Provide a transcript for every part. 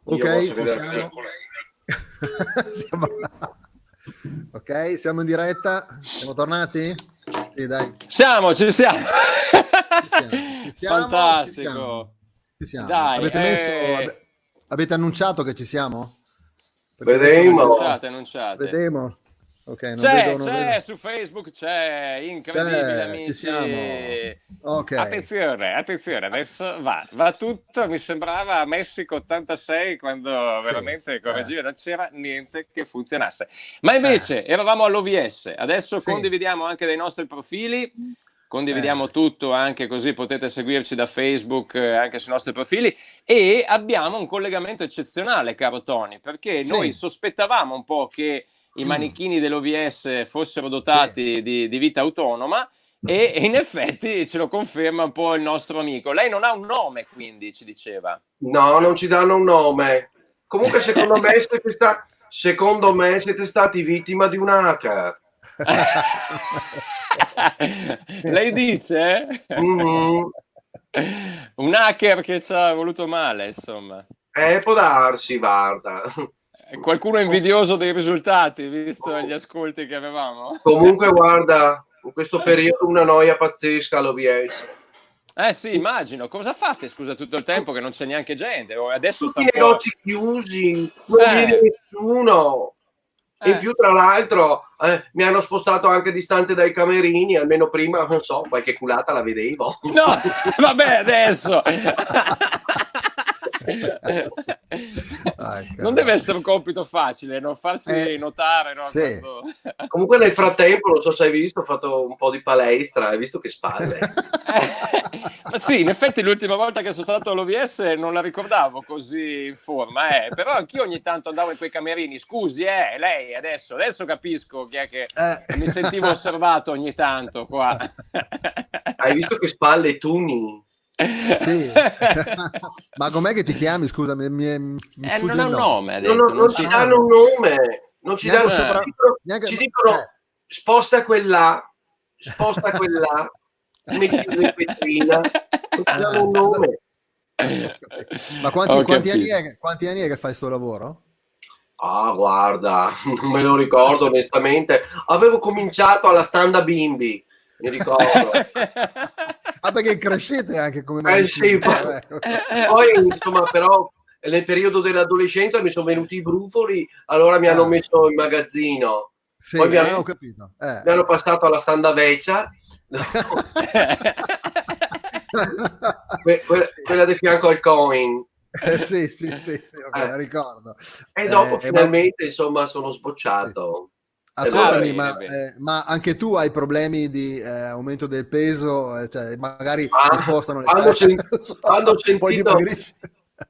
Io Ok, posso ci vedere siamo. con lei. Siamo- Ok, siamo in diretta. Siamo tornati? Sì, dai. Ci siamo. Ci siamo, ci siamo, ci siamo. Fantastico. Ci siamo. Dai, Avete messo, avete annunciato che ci siamo? Perché adesso non Vedremo. vedo. annunciate. Vedemo. Ok, non vedo, non vedo. C'è, su Facebook c'è, incredibile C'è, ci amici. siamo. Ok. Attenzione, adesso va tutto, mi sembrava Messico 86 quando Sì. veramente con Regina non c'era niente che funzionasse. Ma invece eravamo all'OVS, adesso Sì. condividiamo anche dei nostri profili. Condividiamo tutto anche così potete seguirci da Facebook anche sui nostri profili e abbiamo un collegamento eccezionale, caro Tony, perché Sì. noi sospettavamo un po' che i manichini dell'OVS fossero Sì. dotati di vita autonoma e in effetti ce lo conferma un po' il nostro amico. Lei non ha un nome, quindi ci diceva. No, non ci danno un nome. Comunque secondo me siete stati vittima di un hacker. Lei dice? Mhm. Un hacker che ci ha voluto male, insomma. Può darsi, guarda. Qualcuno è invidioso dei risultati, visto gli ascolti che avevamo? Comunque, guarda, in questo periodo una noia pazzesca all'OVS. Eh sì, immagino. Cosa fate, scusa, tutto il tempo che non c'è neanche gente? O adesso sta Tutti un i po'... negozi chiusi, non viene nessuno. E in più, tra l'altro, mi hanno spostato anche distante dai camerini, almeno prima, non so, qualche culata la vedevo. No, vabbè, adesso. Non deve essere un compito facile, non farsi notare, no? Sì. Quando... Comunque nel frattempo, non so se hai visto, ho fatto un po' di palestra, hai visto che spalle. Ma sì, in effetti l'ultima volta che sono stato all'OVS non la ricordavo così in forma, però anch'io ogni tanto andavo in quei camerini, scusi, lei adesso capisco chi è che mi sentivo osservato ogni tanto qua. Hai visto che spalle Tuni? Sì. Ma com'è che ti chiami? Scusa, mi sfugge non ha il un nome. nome, ha detto. Non ci danno un nome, non ci danno, ci dicono sposta quella, mettilo in vetrina, non ci danno un nome. Ma quanti anni è che fai sto lavoro? Ah, guarda, non me lo ricordo onestamente. Avevo cominciato alla Standa Bimbi, mi ricordo. Perché crescete anche come Sì, poi insomma, però nel periodo dell'adolescenza mi sono venuti i brufoli, allora mi hanno messo in magazzino. Sì, poi ho capito. mi hanno passato alla Standa Vecchia. Quella di fianco al Coin. Sì, okay, ricordo. E dopo finalmente insomma sono sbocciato. Ascoltami, ma anche tu hai problemi di aumento del peso? Cioè, magari ti spostano le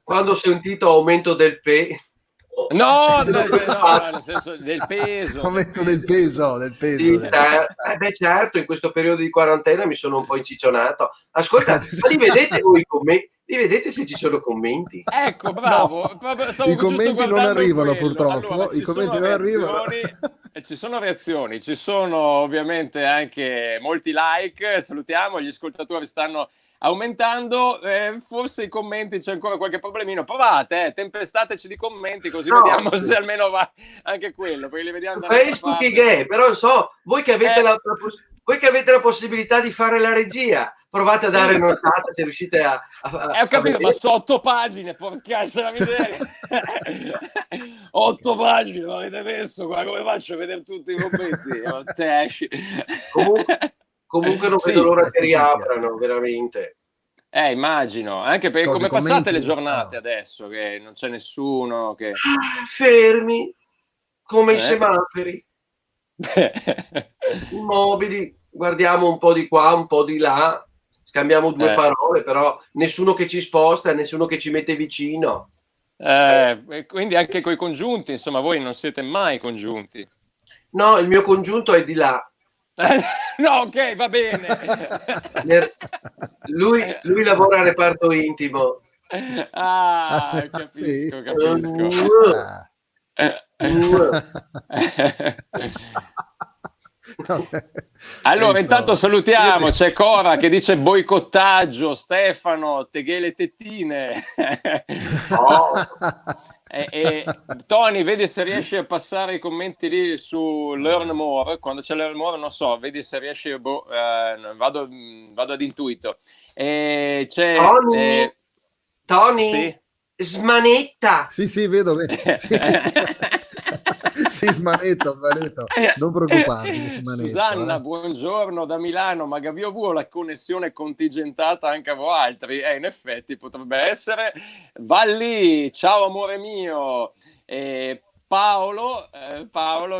quando ho sentito aumento del No, nel senso del peso. Aumento del peso. Sì, certo, in questo periodo di quarantena mi sono un po' inciccionato. Ascolta, ma li vedete voi i commenti? Li vedete se ci sono commenti? Ecco, bravo. I commenti non arrivano purtroppo. Allora, I commenti non arrivano. Ci sono reazioni, ci sono ovviamente anche molti like. Salutiamo, gli ascoltatori stanno aumentando, forse i commenti c'è ancora qualche problemino. Provate, tempestateci di commenti così vediamo se almeno va anche quello. Poi li vediamo Facebook è gay, però non so, voi che avete la possibilità di fare la regia, provate a dare un'occhiata se riuscite a ho capito, ma sono 8 pagine, porca la miseria. 8 pagine, ma avete messo qua, come faccio a vedere tutti i commenti? Comunque non vedo l'ora che riaprano, veramente. Immagino, anche perché come passate le giornate adesso che non c'è nessuno che... Fermi, come i semafori, immobili, guardiamo un po' di qua, un po' di là, scambiamo due parole, però nessuno che ci sposta, nessuno che ci mette vicino. Quindi anche coi congiunti, insomma, voi non siete mai congiunti. No, il mio congiunto è di là. No, ok, va bene. Lui lavora al reparto intimo. Capisco. Allora, intanto salutiamo, c'è Cora che dice boicottaggio, Stefano, teghe le tettine. Tony, vedi se riesci a passare i commenti lì su Learn More. Quando c'è Learn More, non so, vedi se riesci. Vado ad intuito. C'è Tony, sì? Smanetta. Sì, vedo. Sì. Sì, smanetto, non preoccuparti. Susanna, buongiorno da Milano, ma ho la connessione contingentata anche a voi altri? In effetti potrebbe essere. Valli, ciao amore mio. Paolo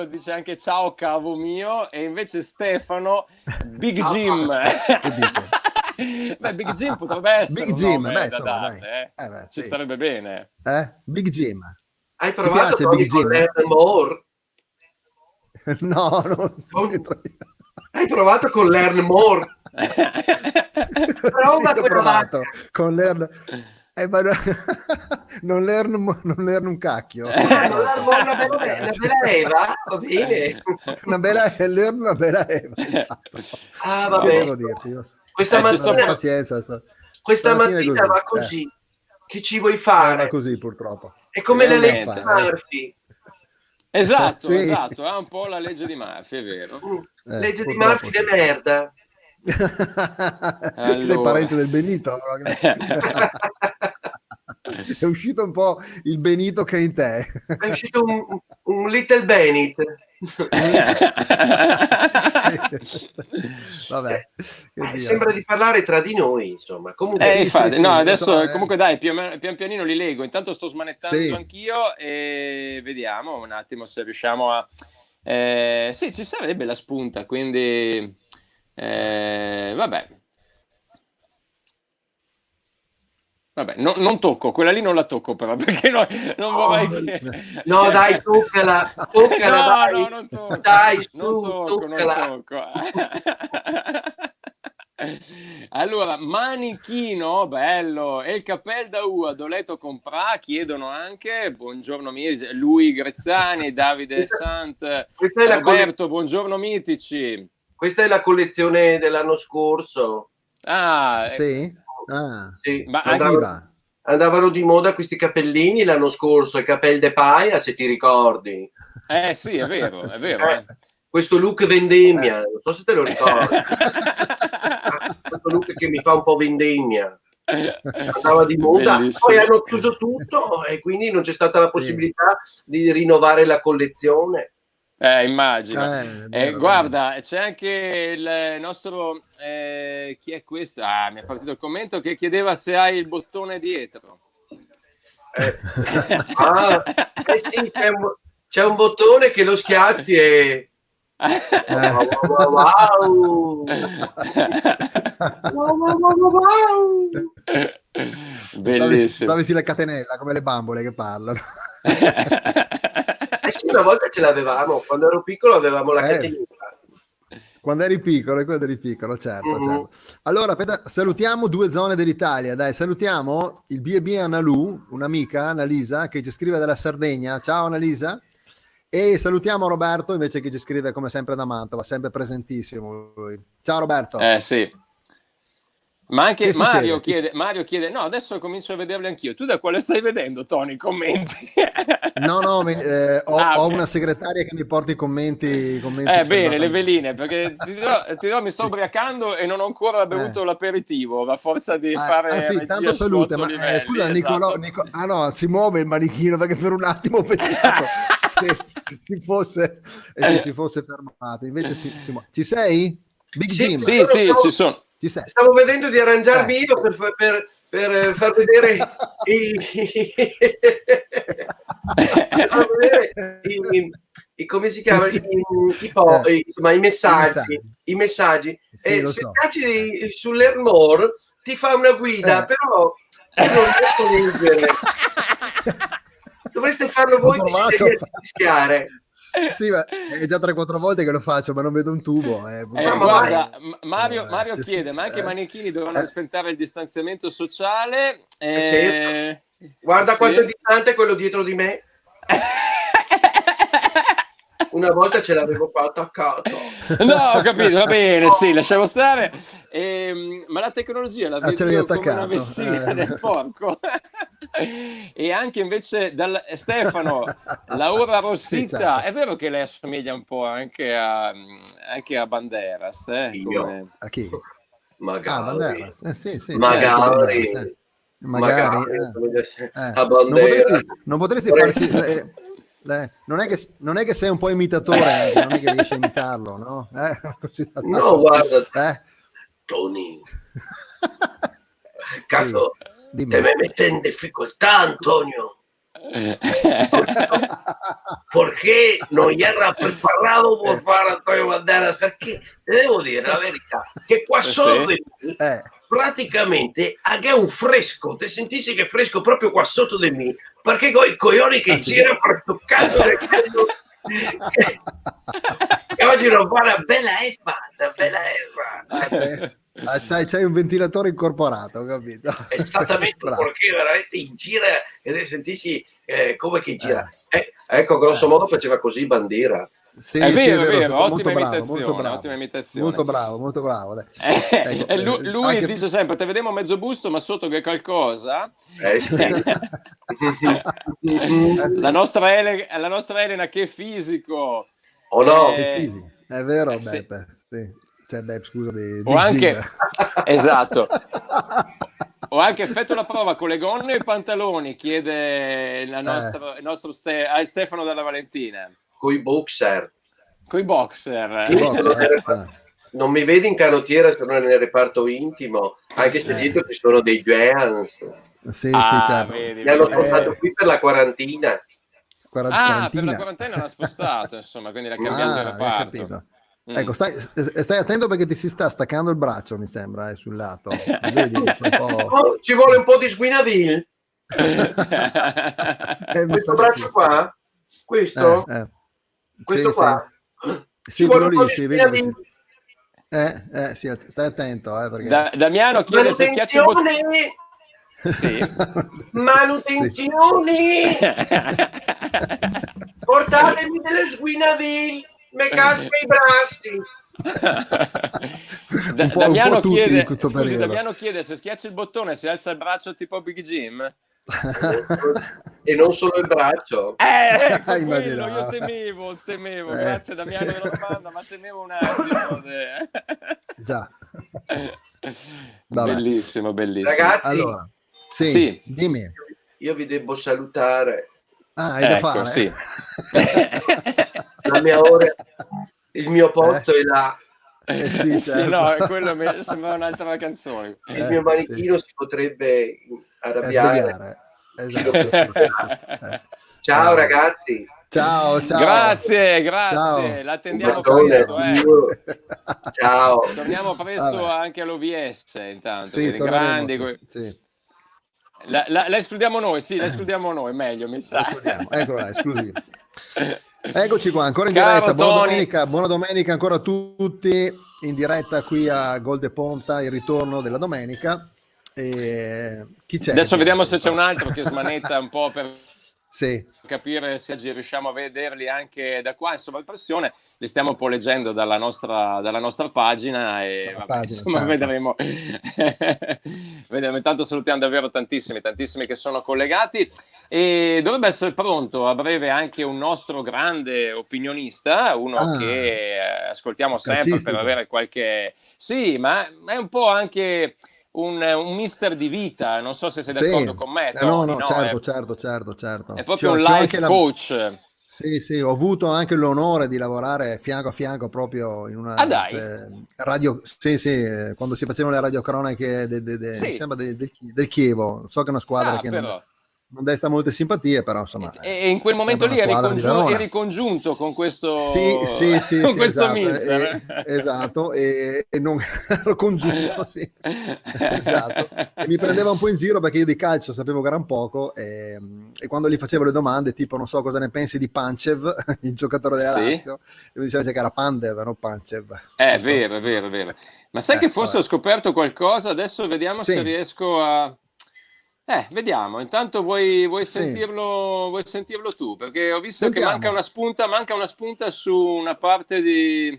dice anche ciao cavo mio, e invece Stefano, Big Jim. Beh, Big Jim potrebbe essere Big Jim, da insomma, dare, ci sì. starebbe bene. Big Jim. Hai provato con Learn More? No, non Hai provato con Learn More? Prova, sì, ho provato con Learn. Ma non learn un cacchio. Una bella Eva, va bene. Una bella Eva. Esatto. Vabbè. Che devo dirti? Questa mattina, pazienza. Questa mattina va così. Che ci vuoi fare? Va così, purtroppo. È come la legge di Murphy. Esatto, sì. Esatto, è un po' la legge di Murphy, è vero. Legge di Murphy di merda. Allora. Sei parente del Benito. È uscito un po' il Benito che è in te. È uscito un Little Benit. Vabbè, sembra di parlare tra di noi, insomma. Comunque, infatti, no, adesso comunque dai, pian pianino li leggo. Intanto sto smanettando anch'io e vediamo un attimo se riusciamo a... sì, ci sarebbe la spunta, quindi vabbè, non tocco, quella lì non la tocco però, perché non vorrei che... No, dai, toccala, no, dai. No, non tocco. Dai, non tocco. Allora, manichino, bello, e il cappel da U doleto comprà, chiedono anche, buongiorno lui Grezzani, Davide Sant, Roberto, buongiorno mitici. Questa è la collezione dell'anno scorso. Sì? Sì. Ma andavano di moda questi capellini l'anno scorso, il Capel de Paia, se ti ricordi. Sì, è vero. Questo look vendemmia, non so se te lo ricordi. Questo look che mi fa un po' vendemmia. Andava di moda, bellissimo. Poi hanno chiuso tutto e quindi non c'è stata la possibilità di rinnovare la collezione. Immagino. Guarda, c'è anche il nostro chi è questo? Mi è partito il commento che chiedeva se hai il bottone dietro. Sì, c'è un bottone che lo schiacci e wow. Bellissimo. Dove si le catenella come le bambole che parlano. Sì, una volta ce l'avevamo, quando ero piccolo avevamo la catenella. Quando eri piccolo, certo. Allora, salutiamo 2 zone dell'Italia, dai, salutiamo il B&B Analù, un'amica, Annalisa, che ci scrive dalla Sardegna. Ciao Annalisa. E salutiamo Roberto, invece, che ci scrive come sempre da Mantova, sempre presentissimo lui. Ciao Roberto. Sì. Ma anche Mario chiede, no, adesso comincio a vederli anch'io. Tu da quale stai vedendo, Tony, i commenti? No, ho una segretaria che mi porta i commenti bene, le veline, perché ti dirò, mi sto ubriacando e non ho ancora bevuto l'aperitivo, a forza di fare... sì, tanto salute, ma scusa, esatto. no, si muove il manichino, perché per un attimo ho pensato che si fosse fermato, invece ci sei? Big Jim? Sì, ci sono. Stavo vedendo di arrangiarmi io per far vedere come si chiama, i messaggi. Se cacci su Learn More ti fa una guida, però io non riesco a leggere. Dovreste farlo voi, che siete a rischiare. Sì, ma è già 3-4 volte che lo faccio, ma non vedo un tubo. Guarda, Mario chiede, ma anche i manichini dovranno rispettare il distanziamento sociale. Certo. Guarda quanto è distante quello dietro di me. Una volta ce l'avevo qua attaccato. No, ho capito, va bene, sì, lasciamo stare. Ma la tecnologia la vedo come una vessilina del porco. E anche invece Stefano, Laura Rossita, Sì, certo. è vero che lei assomiglia un po' anche a Banderas, Io? A chi? Magari. Banderas. Sì, Magari. Banderas, Magari. A Bandera. Non potresti farsi... non è che sei un po' imitatore anche, non è che riesci a imitarlo, no? No, guarda, Eh? Tony, cazzo, Dimmi. te me metti in difficoltà, Antonio. Perché non era preparato per fare Antonio Banderas, perché te devo dire la verità che qua sotto di me, praticamente è un fresco, te sentissi che è fresco proprio qua sotto di me, perché con i coglioni che gira per sto cazzo che oggi non fa una bella effa. Sai, c'hai un ventilatore incorporato, capito? Esattamente, perché veramente in gira e sentisci come che gira. Ecco, grosso modo faceva così Bandiera. Sì, è vero, molto bravo. ottima imitazione. Molto bravo. Dai. Ecco, lui anche... dice sempre, te vediamo mezzo busto, ma sotto che qualcosa. Sì. La nostra Elena, che fisico. O no? Che fisico. È vero, sì. Sì. Cioè, scusa, o anche esatto. Ho anche effetto la prova con le gonne e i pantaloni, chiede il nostro Stefano dalla Valentina. Coi boxer. Coi boxer. Non mi vedi in canottiera se non nel reparto intimo, anche se dietro ci sono dei giants. Sì, certo. Mi hanno spostato qui per la quarantina. Per la quarantena l'ha spostato, insomma, quindi l'ha cambiato il reparto. Capito. Ecco, stai attento perché ti si sta staccando il braccio, mi sembra, sul lato. Vedi? C'è un po'... ci vuole un po' di Sguinaville. Questo braccio qua? Questo? Questo qua? Sì, quello lì, sì, vedi. Sì, stai attento, perché... Damiano chiede se schiacci il bottone. Manutenzione. Portatemi delle Sguinaville. Me casca i bracci. Damiano chiede se schiacci il bottone si alza il braccio tipo Big Jim. E non solo il braccio. Quello, io temevo. Grazie Damiano della domanda, ma temevo un attimo. Già. Bellissimo. Ragazzi, allora, sì, dimmi. Io vi devo salutare. Hai da fare? Sì. La mia ora, il mio posto è là. Sì, certo. No, quello mi sembra un'altra canzone. Il mio manichino si potrebbe arrabbiare. Esatto. Ciao ragazzi. Ciao. Grazie. Ciao. La attendiamo presto. Ciao. Torniamo presto anche all'OVS intanto. Sì, grandi. Sì. La escludiamo noi, meglio, mi sa. Eccola, esclusiva. Eccoci qua, ancora in diretta. Buona domenica ancora a tutti, in diretta qui a Golde Ponta, il ritorno della domenica. E chi c'è? Adesso vediamo se c'è un altro che smanetta un po' per capire se oggi riusciamo a vederli anche da qua. Insomma, pressione li stiamo un po' leggendo dalla nostra pagina e vedremo. Intanto salutiamo davvero tantissimi che sono collegati. E dovrebbe essere pronto a breve anche un nostro grande opinionista, uno che ascoltiamo sempre per avere qualche... Sì, ma è un po' anche un mister di vita, non so se sei d'accordo con me. Tony, Certo. È proprio un life coach. Sì, ho avuto anche l'onore di lavorare fianco a fianco proprio in una radio, quando si facevano le radiocronache del Chievo. So che è una squadra che non desta molte simpatie, però insomma. E in quel momento lì eri congiunto con questo esatto, mister. Esatto, e non ero congiunto, sì. Esatto. E mi prendeva un po' in giro perché io di calcio sapevo gran poco e quando gli facevo le domande, tipo non so cosa ne pensi di Pancev, il giocatore della Lazio, e mi diceva che era Pandev, non Pancev. Vero. Ma sai che forse ho scoperto qualcosa? Adesso vediamo se riesco a... vediamo, intanto vuoi sentirlo tu, perché ho visto che manca una spunta su una parte di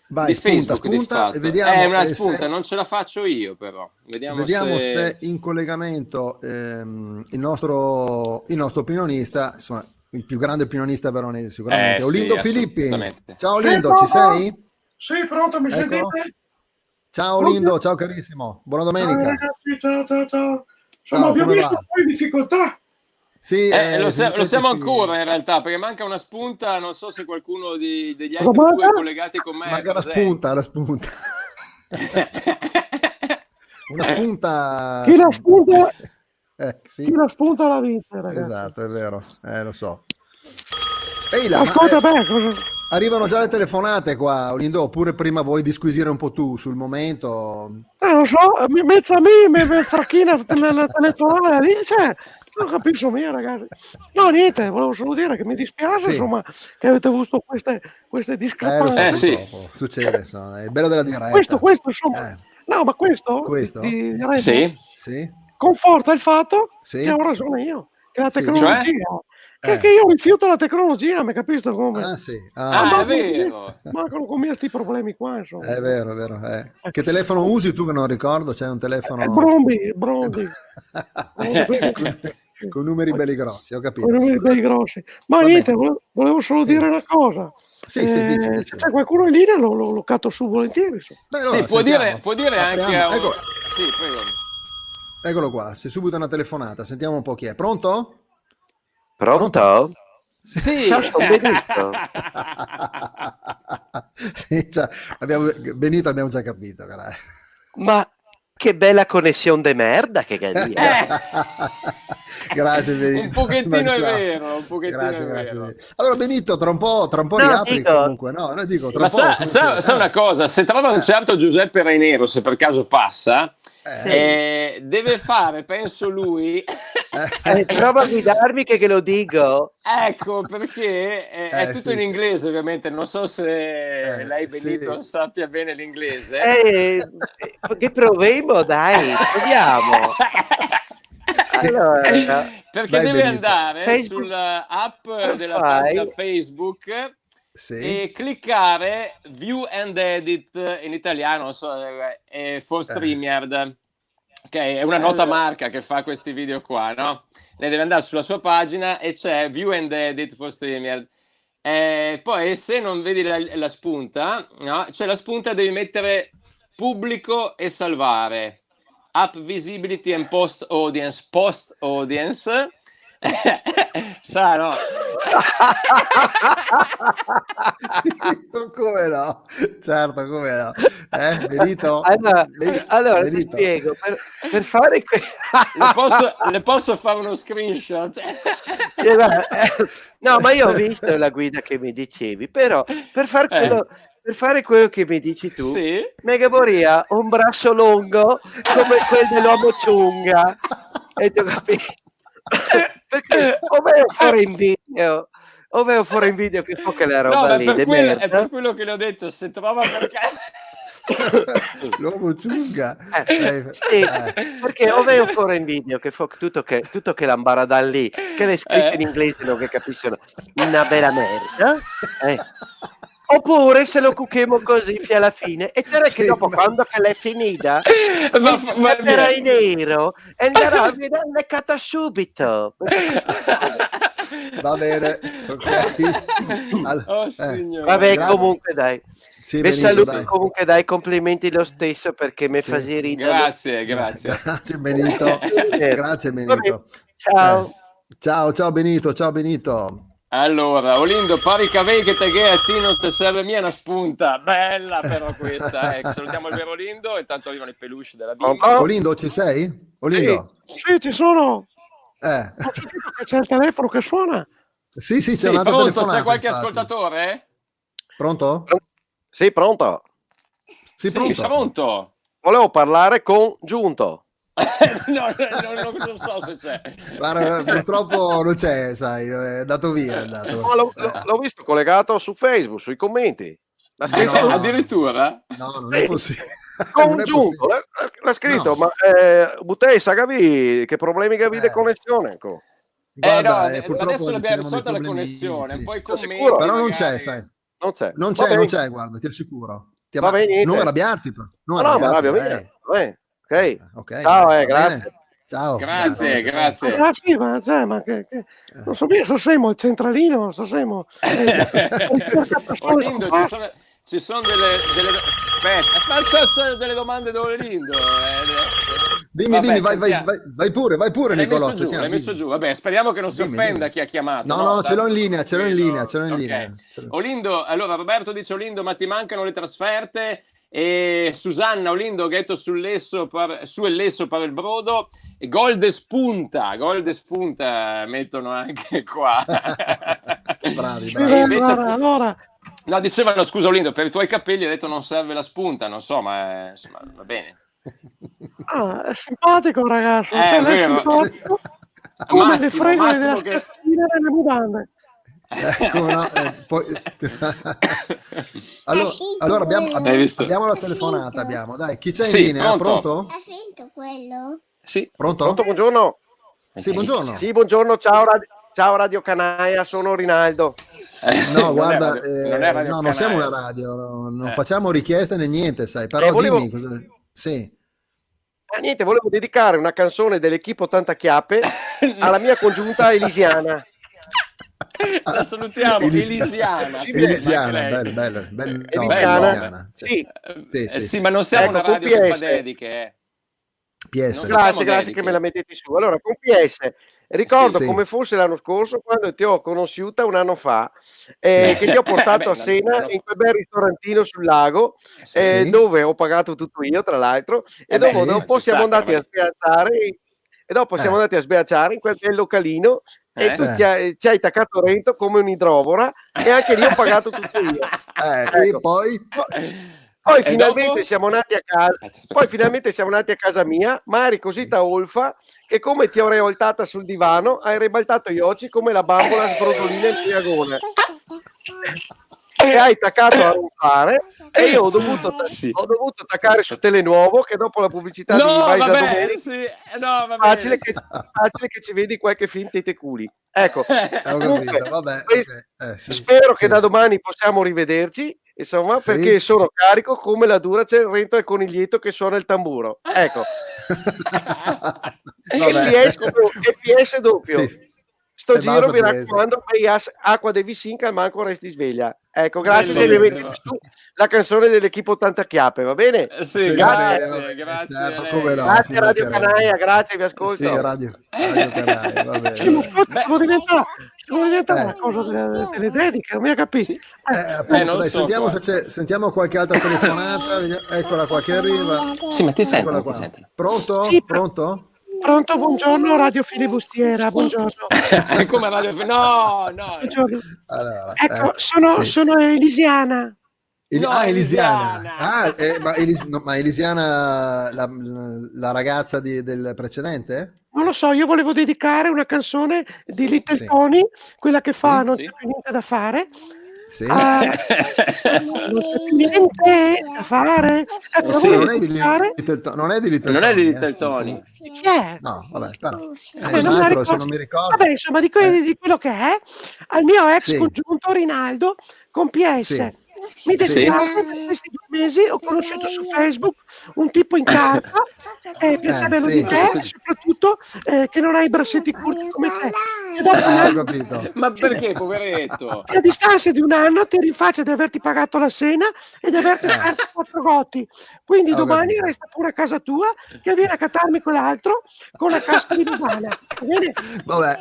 Vai, Di spunta Facebook di fatto. e vediamo. È una se- spunta, non ce la faccio io però. Vediamo se in collegamento il nostro opinionista, insomma, il più grande opinionista veronese sicuramente, sì, Olindo Filippi. assolutamente. Ciao Sì, Olindo, ci pronto? sei? Sì, pronto, mi Eccolo. sentite? Ciao Olindo, ciao carissimo, buona Ciao domenica. ragazzi, ciao. Insomma, Ciao, vi ho come visto va? un po' in difficoltà. Sì, Lo siamo sì. ancora in realtà, perché manca una spunta, non so se qualcuno degli Cosa altri due manca? collegati con me è Manca presente. la spunta. Una spunta. Chi la spunta? Sì. Chi la spunta la vince, ragazzi. Esatto, è vero, lo so. Ehi là, Ascolta, cosa... arrivano già le telefonate qua, Olindo, oppure prima vuoi disquisire un po' tu sul momento? non so, mezza me fracchina nella telefonata lì, cioè, non capisco mia, ragazzi. No, niente, volevo solo dire che mi dispiace, Sì. insomma, che avete avuto queste discrepanze. Lo so, sì. purtroppo. Succede, insomma, è il bello della diretta. Questo, insomma, no, ma questo? Di Sì? conforta il fatto Sì? che ho ragione io, che la Sì, tecnologia, cioè? che io rifiuto la tecnologia, mi capisco come? Ah, sì. È vero. Mancano con me questi problemi qua, insomma. È vero, è vero. Che telefono usi tu che non ricordo? C'è un telefono... Bromby. con numeri belli grossi, ho capito. Con numeri belli grossi. Ma Va niente, bene. volevo solo Sì. dire una cosa. Sì, dici. Se c'è qualcuno in linea lo catto su volentieri. Beh, Sì, allora, può dire Apriamo. anche a un... Ecco. Sì, prego. Eccolo qua, c'è subito una telefonata, sentiamo un po' chi è. Pronto? Pronto? Sì. Ciao, sono Benito. Sì, Benito abbiamo già capito, carai. Ma che bella connessione de merda che Galia. Grazie Benito. Un pochettino è vero, un pochettino Grazie, è vero. Benito. Allora Benito, tra un po' riapri comunque, no? Noi dico, tra Ma un po'. sa una cosa, se trova un certo Giuseppe Reinero, se per caso passa, deve fare, penso lui... Prova a guidarmi che lo dico. Ecco, perché è tutto in inglese ovviamente, non so se lei Benito sappia bene l'inglese. Che proviamo, dai, proviamo. Allora, perché deve andare sull'app della pagina Facebook e cliccare View and Edit in italiano, non so, for StreamYard, che è una nota marca che fa questi video qua, no? Lei deve andare sulla sua pagina e c'è View and Edit for StreamYard. Poi se non vedi la spunta, no? C'è la spunta, devi mettere pubblico e salvare. App Visibility and Post Audience. Sa, no? Come no? Certo, come no? Benito? Allora ti Benito. spiego, per fare le posso fare uno screenshot? No, ma io ho visto la guida che mi dicevi, però per fare quello che mi dici tu, mega vorrei un braccio lungo come quello dell'uomo ciunga. E tu capisci? Perché o vedo fuori in video che so che la roba lì è per quello che le ho detto, se trova perché l'uomo ciunga sì, perché o vedo fuori in video che fa tutto che l'ambaradan lì che le scritte in inglese non che capiscono una bella merda, oppure se lo cucchiamo così fino alla fine e te che dopo quando che l'è finita metterà in nero e andrà a vedere le cata subito. Va bene, vabbè, grazie. Comunque dai, vi saluto, dai. comunque dai, complimenti lo stesso perché mi fa ridere. Grazie Benito. Grazie Benito. Ciao Benito. Allora, Olindo, pari cavei che te non te serve mia una spunta, bella però questa, salutiamo il vero Olindo, intanto arrivano i peluche della bimba. Olindo, ci sei? Olindo? Sì, ci sono. Ho sentito che c'è il telefono che suona. Sì, c'è un'altra telefonata. C'è qualche ascoltatore? Pronto? Sì, pronto. Sì, pronto. Volevo parlare con Giunto. non so se c'è. Guarda, purtroppo non c'è, sai, è andato via. L'ho visto collegato su Facebook, sui commenti. L'ha scritto addirittura? No, non è possibile. Congiunto, l'ha scritto, ma Buttei, Sagavi, che problemi che di connessione? Guarda, adesso l'abbiamo risolta la connessione, poi sicuro, però non c'è, sai. Non c'è, guarda, ti assicuro. Non arrabbiarti. Non ma arrabbio via. Ok. Ciao, grazie. Ciao. Grazie. Sì, ma che non so bene, il centralino, Lindo, ci sono delle aspetta, delle domande Lindo. Dimmi, vai pure Nicolò. L'hai messo giù, vabbè, speriamo che non si offenda chi ha chiamato. No, ce l'ho in linea, Okay. Olindo, allora Roberto dice Olindo, ma ti mancano le trasferte? E Susanna Olindo che ha detto su e Lesso per il brodo, e gol de spunta mettono anche qua. bravi. Invece, allora. No, dicevano, scusa Olindo, per i tuoi capelli ha detto non serve la spunta, non so, ma insomma, va bene. È simpatico ragazzo, lei è simpatico come le fregole della scappina nelle mutande. Poi... allora abbiamo la telefonata, dai, chi c'è in linea? Pronto? Ha finto quello? Sì. Pronto, buongiorno. Sì, buongiorno. Sì, buongiorno, ciao Radio Canaia, sono Rinaldo. No, guarda, non siamo una radio, non facciamo richieste né niente, sai, però dimmi cosa... Sì. Niente, volevo dedicare una canzone dell'Equipe 80 Chiappe alla mia congiunta elisiana. La salutiamo, Elisiana, bella. Elisiana. Sì, ma non siamo una radio che fa dediche. PS. Grazie che me la mettete su. Allora, con PS, ricordo come fosse l'anno scorso quando ti ho conosciuta un anno fa, che ti ho portato a cena in quel bel ristorantino sul lago, dove ho pagato tutto io, tra l'altro, e dopo siamo andati a sbeacciare. E dopo siamo andati a sbeacciare in quel bel localino e tu ci hai taccato Rento come un'idrovora e anche lì ho pagato tutto io. E poi finalmente siamo andati a casa. Poi finalmente siamo andati a casa mia, ma eri così olfa che come ti avrei voltata sul divano hai ribaltato gli occhi come la bambola sbrodolina in triagone. E hai taccato a ronfare e io ho dovuto attaccare su Telenuovo che dopo la pubblicità di Vaisa Domenica facile che ci vedi qualche film tete culi. Ecco, spero che da domani possiamo rivederci, insomma, perché sono carico come la Duracell Rento al coniglietto che suona il tamburo. Ecco. E PS doppio. Sì. Sto giro mi raccomando, acqua devi sinca, ma ancora resti sveglia. Ecco, grazie se mi metti su la canzone dell'Equipe 80 Chiappe, va bene? Sì, grazie. Grazie Radio Canaia, grazie, vi ascolto. Sì, Radio Canaia, va bene. Devo diventare una cosa delle dediche, non mi ha capito. Sentiamo qualche altra telefonata, eccola qua che arriva. Sì, ma ti sento. Pronto? Sì, Pronto? Pronto, buongiorno, Radio Filibustiera, buongiorno. Come Radio No. Buongiorno. Allora, ecco, sono Elisiana. Elisiana. Ma Elisiana la ragazza del precedente? Non lo so, io volevo dedicare una canzone di Little Tony, quella che fa Non c'è più niente da fare. Sì. Non c'è più niente da fare. Ecco, non è di Little Tony. Chi è? No, vabbè, però. Se non mi ricordo. Vabbè, insomma, di quello che è, al mio ex congiunto Rinaldo con PS. Sì. Mi dedicato per questi 2 mesi, ho conosciuto su Facebook un tipo in carta, piacevano di te, e soprattutto che non hai i braccetti curti come te. E dopo capito. Ma perché, poveretto? A distanza di 1 anno ti rinfaccia di averti pagato la cena e di averti offerto 4 gotti. Quindi domani capito. resta pure a casa tua che viene a cattarmi quell'altro con la cassa di Lugana. Va bene? Vabbè,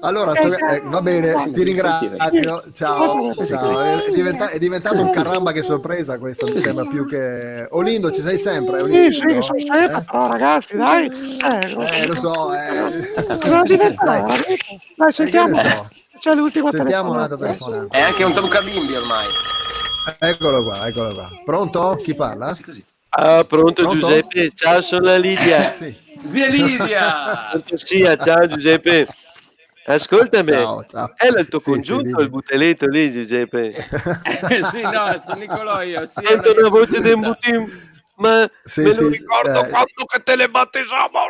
allora va bene, ti ringrazio. Ciao. È diventato un caramba che sorpresa questo, mi sembra più che... Olindo, ci sei sempre? Olindo? Sì, sono sempre, però ragazzi, dai. Lo so. Cosa diventa? Dai, sentiamo. C'è l'ultima Sentiamo telefonata. un'altra telefonata. È anche un toccabimbi ormai. Eccolo qua. Pronto? Chi parla? Pronto Giuseppe, ciao, sono la Lidia. Sì. Via Lidia! Ciao Giuseppe. Ascoltami, Ciao. è il tuo congiunto il buteletto lì, Giuseppe? Sì, no, sono Nicolò io. Sì, sento una voce di Mutim, ma me lo ricordo sì. quando che te le battesamo,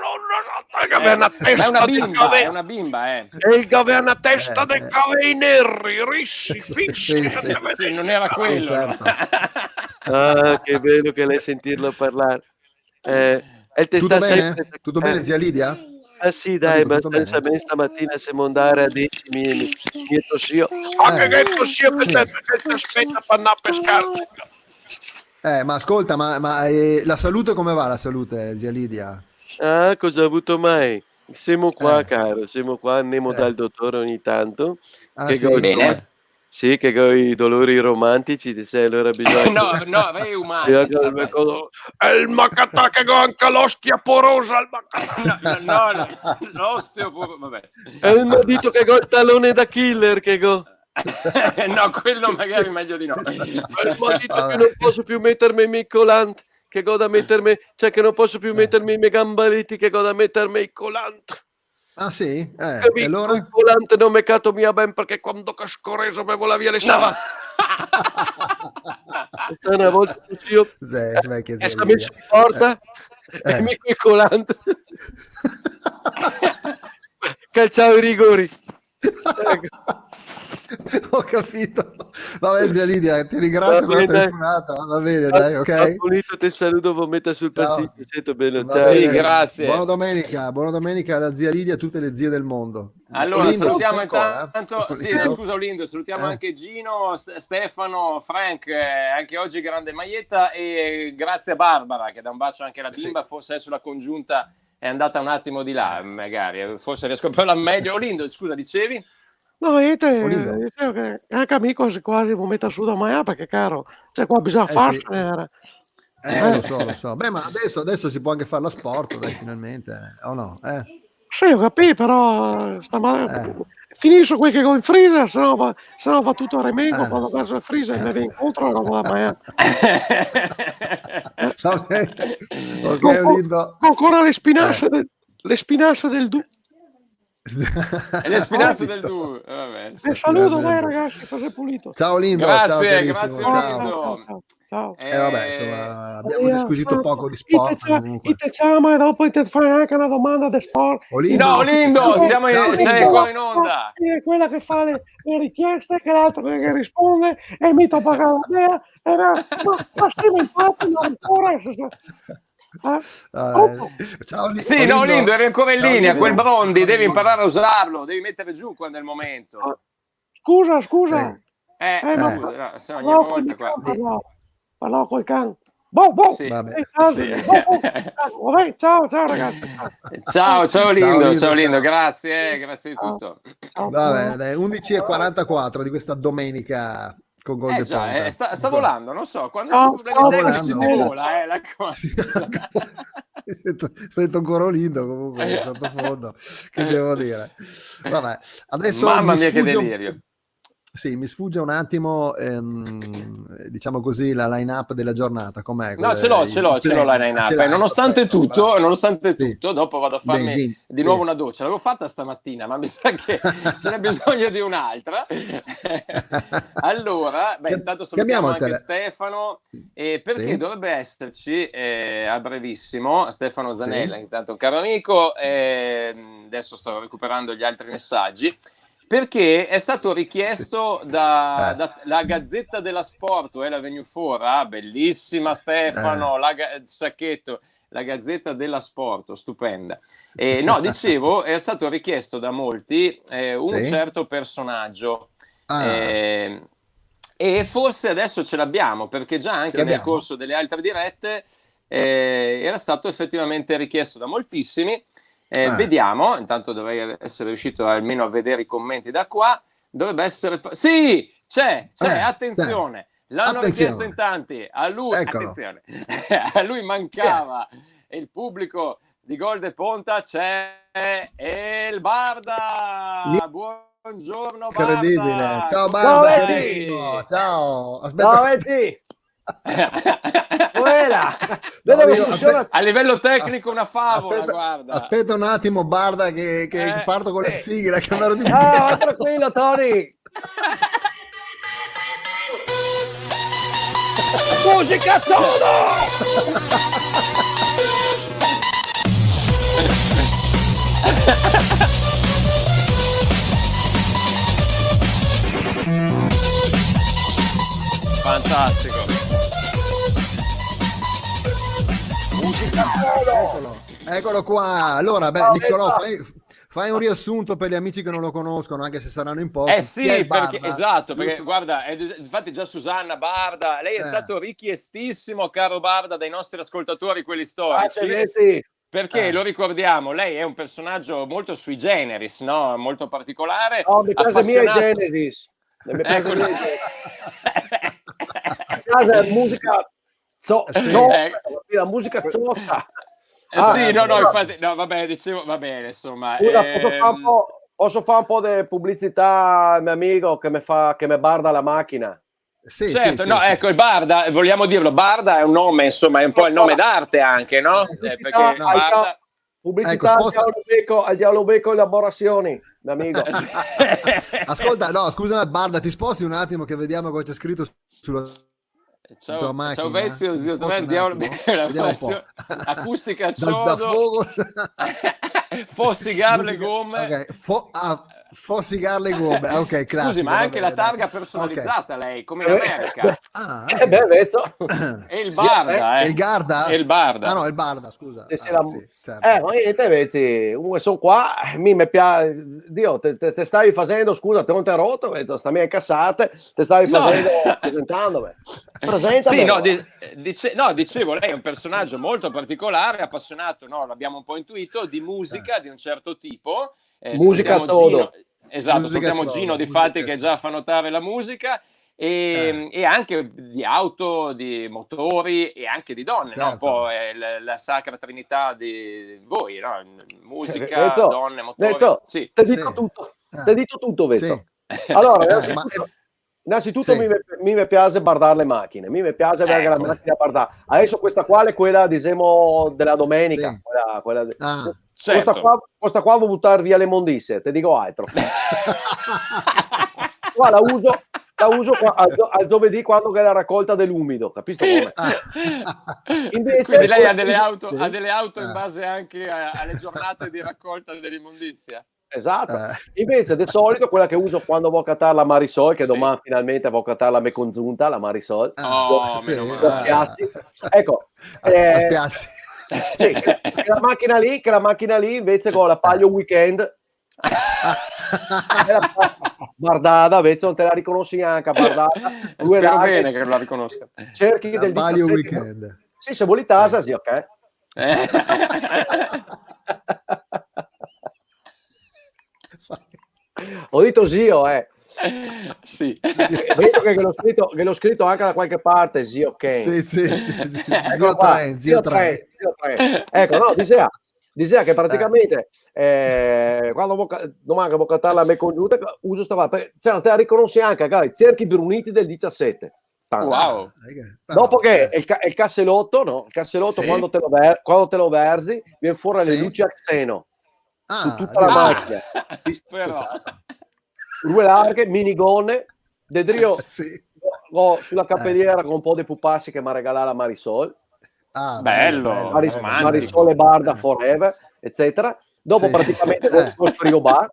che aveva una testa è una bimba. E il che aveva una testa dei cavei neri, rissi, fissi. Sì, non era quello. Certo. Ah, che bello che lei sentirlo parlare. E te Tutto sta bene? sempre Tutto bene, zia Lidia? ah sì dai, Dico, tutto abbastanza bene? bene. Stamattina siamo andare a 10 mi è tossio. Che tossio sì. che ti aspetta per andare a pescare. Ma ascolta, ma la salute come va la salute, zia Lidia? Ah, cosa ha avuto mai? Siamo qua, Eh, caro, siamo qua, andiamo eh. dal dottore ogni tanto, Ah che sì? con Bene. sì, che con i dolori romantici, ti sai, allora bisogna No, reumatici. È il macatà che ho anche l'ostia porosa. No, l'osteoporosi, vabbè. È il dito che ho il talone da killer, che go. No, quello magari meglio di no. È il dito che non posso più mettermi i miei colant, che go da mettermi, cioè che non posso più mettermi i miei gambaletti, che go da mettermi i colant. Ah sì? E Capito? allora? Il volante non mi cato mia ben perché quando che scorreso me vola via le stava. Questa è una volta che io Vecchia sta zia messo in porta e mi quel colante. Calciavo i rigori. Ecco. Ho capito. Vabbè, zia Lidia, ti ringrazio per la telefonata. Va bene, dai, ok? Pulito, ti saluto, vomita sul pasticcio. Sento bello. Va Ciao. bene. Sì, grazie. Buona domenica alla zia Lidia e a tutte le zie del mondo. Allora, Olindo, salutiamo ci sei ancora? intanto. Sì, Olindo? scusa Olindo, salutiamo anche Gino, Stefano, Frank, anche oggi grande maglietta, e grazie a Barbara che dà un bacio anche alla bimba, forse adesso la congiunta è andata un attimo di là, magari, forse riesco a parlare meglio. Olindo, scusa, dicevi? No, Olindo. dicevo che anche a me quasi vomita su da mangiare perché caro, cioè qua bisogna farsene. Lo so. Beh, ma adesso si può anche fare lo sport, dai, finalmente, o no? Sì, ho capito, però finisco quel che go in freezer, se no va tutto a remengo, quando verso il freezer mi viene incontro e roba da mangiare. Va bene. Ok, Olindo. Ancora le spinasse del du. E le spinasse del du. Vabbè, saluto, dai ragazzi, fate pulito. Ciao Lindo, grazie, ciao grazie carissimo, ciao. Vabbè, insomma, abbiamo disquisito poco di sport. Ite chiama e dopo ti fai anche una domanda di sport. No, Lindo, sei qua in onda. È quella che fa le richieste, che l'altro che risponde e mi tocca pagare la bea. Ma stiamo in parte non ancora. Ciao, sì, no, Lindo, eri ancora in linea. Quel Brondi devi imparare a usarlo, devi mettere giù quando è il momento. Scusa. Se ogni volta qua. Parlavo col can. Sì. Vabbè. Vabbè, ciao ragazzi. Ciao Lindo, grazie di tutto. Vabbè, dai, 11:44 di questa domenica con Gol de Ponte. Sta volando, non so, quando si vola, la cosa. Sento ancora Lindo comunque sottofondo, che devo dire. Vabbè, adesso mamma mia che delirio. Sì, mi sfugge un attimo, diciamo così, la line-up della giornata. Com'è? No, ce l'ho la line-up. Nonostante tutto, dopo vado a farmi di nuovo una doccia. L'avevo fatta stamattina, ma mi sa che ce n'è bisogno di un'altra. Allora, intanto salutiamo anche Stefano, perché dovrebbe esserci a brevissimo Stefano Zanella, intanto un caro amico. Adesso sto recuperando gli altri messaggi. Perché è stato richiesto dalla Gazzetta della Sport, la Venue Fora, bellissima Stefano, Sacchetto, la Gazzetta della Sport, stupenda. No, dicevo, è stato richiesto da molti un certo personaggio. E forse adesso ce l'abbiamo, perché già anche nel corso delle altre dirette era stato effettivamente richiesto da moltissimi. Vediamo, intanto dovrei essere riuscito almeno a vedere i commenti da qua. Dovrebbe essere. Sì, c'è, attenzione. L'hanno richiesto in tanti. A lui, attenzione, a lui mancava. E il pubblico di Gol de Ponta c'è. E il Barda. Buongiorno, Barda. Incredibile. Ciao, Barda. Ciao. Aspetta. Ciao, Etti. Vedo che funziona. A livello tecnico una favola, guarda. Aspetta un attimo, Barda, che parto con la sigla. Che tranquillo, Tony. Musica todo. Fantastico. Eccolo qua. Allora, Niccolò, fai un riassunto per gli amici che non lo conoscono, anche se saranno in pochi. Sì, perché, esatto, perché guarda, infatti già Susanna Barda, lei è stato richiestissimo, caro Barda, dai nostri ascoltatori, quelli storici. Perché lo ricordiamo, lei è un personaggio molto sui generis, no? Molto particolare. No, mi piace mia Genesis. casa è musica la musica zotta. Infatti, no, vabbè, dicevo, va bene, insomma. Scusa, posso fare un po' di pubblicità al mio amico che mi barda la macchina? Sì, certo, sì, no, sì. Ecco, il Barda, vogliamo dirlo, Barda è un nome, insomma, è un po' il nome d'arte anche, no? Perché Barda... Pubblicità al Diavolo Becco Elaborazioni, amico. Ascolta, no, scusa Barda, ti sposti un attimo che vediamo cosa c'è scritto sulla tua macchina. Ciao Vezio, zio Diavolo Becco, acustica ciodo, fossigar le gomme. Fossigar le gomme, ok, classico. Scusi, ma anche la targa personalizzata lei, come in America. E il Barda, il Garda? È il Barda. Ah no, il Barda, scusa. Ma niente, sono qua, mi piace, Dio, te stavi facendo, scusa, te non ti ho rotto, stammi incassate, te stavi facendo, presentandome. Sì, dicevo, lei è un personaggio molto particolare, appassionato, l'abbiamo un po' intuito, di musica di un certo tipo. Musica todo. Esatto, salutiamo Gino di fatti che già fa notare la musica e anche di auto, di motori e anche di donne, certo. Un po' è la sacra trinità di voi, no? Musica, donne, motori. Sì. Ti dico tutto, Vezzo. Sì. Allora, innanzitutto mi piace bardare le macchine, mi piace avere la macchina a bardare. Adesso questa qua è quella, diciamo, della domenica. Sì. Quella certo. Questa qua vuol buttare via le mondizie, te dico altro. Qua la uso al giovedì quando è la raccolta dell'umido, capisci come? Invece, quindi lei ha delle auto in base anche alle giornate di raccolta dell'immondizia. Esatto. Invece di solito quella che uso quando vado a cattare la Marisol, che domani finalmente vado a cattare la me congiunta, la Marisol. Ecco, sì, che la macchina lì invece con la Palio Weekend bardata, invece non te la riconosci neanche, bardata. Spero bene che la riconosca. Cerchi la del Palio Weekend. Sì, se vuoi tasa, sì, ok. Ho detto zio, sì. Vedo che l'ho scritto anche da qualche parte, zio Ken. Sì. Zio 3. Ecco, no, diceva che praticamente quando domani che vuoi cattare la me congiunta uso sta qua, te la riconosci anche, cerchi Bruniti del 17. Wow. Dopo che il casselotto, no? Il casselotto sì. quando te lo versi viene fuori le luci a xeno su tutta la macchina. Però due larghe, minigonne, dedrio sulla cappelliera con un po' di pupassi che mi ha regalato la Marisol. Bello. Marisol e Barda forever, eccetera. Dopo praticamente col frigo bar.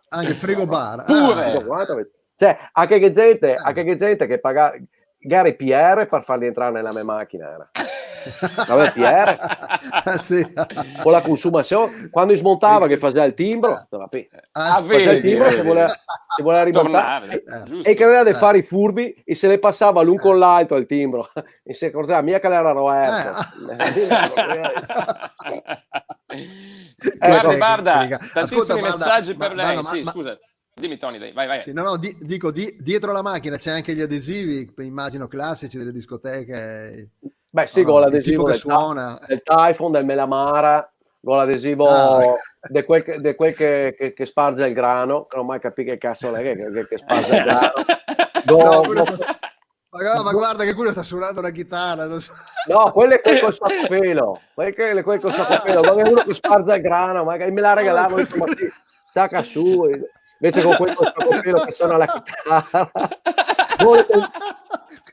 Anche il frigo bar. Pure. Cioè, anche che gente che paga gare PR per farli entrare nella mia macchina. Vabbè, PR con la consumazione quando smontava che faceva il timbro, faceva il timbro se voleva ribaltare e credeva di fare i furbi e se le passava l'un con l'altro il timbro e si accorgeva mia che era Roberto. Guarda, tantissimi messaggi per lei. Scusa. Dimmi Tony, vai. Sì, dico, dietro la macchina c'è anche gli adesivi, immagino classici delle discoteche. Beh sì, con l'adesivo del Typhoon, del Melamara, con l'adesivo di quel che sparge il grano, che non mai capì che cazzo è che sparge il grano. Ma guarda che quello sta suonando la chitarra. No, quello è quel col sottopelo. Quel col sottopelo, ma è uno che sparge il grano, magari me la regalavo, ma sì, stacca su. Invece con quel sottopelo che suona la chitarra.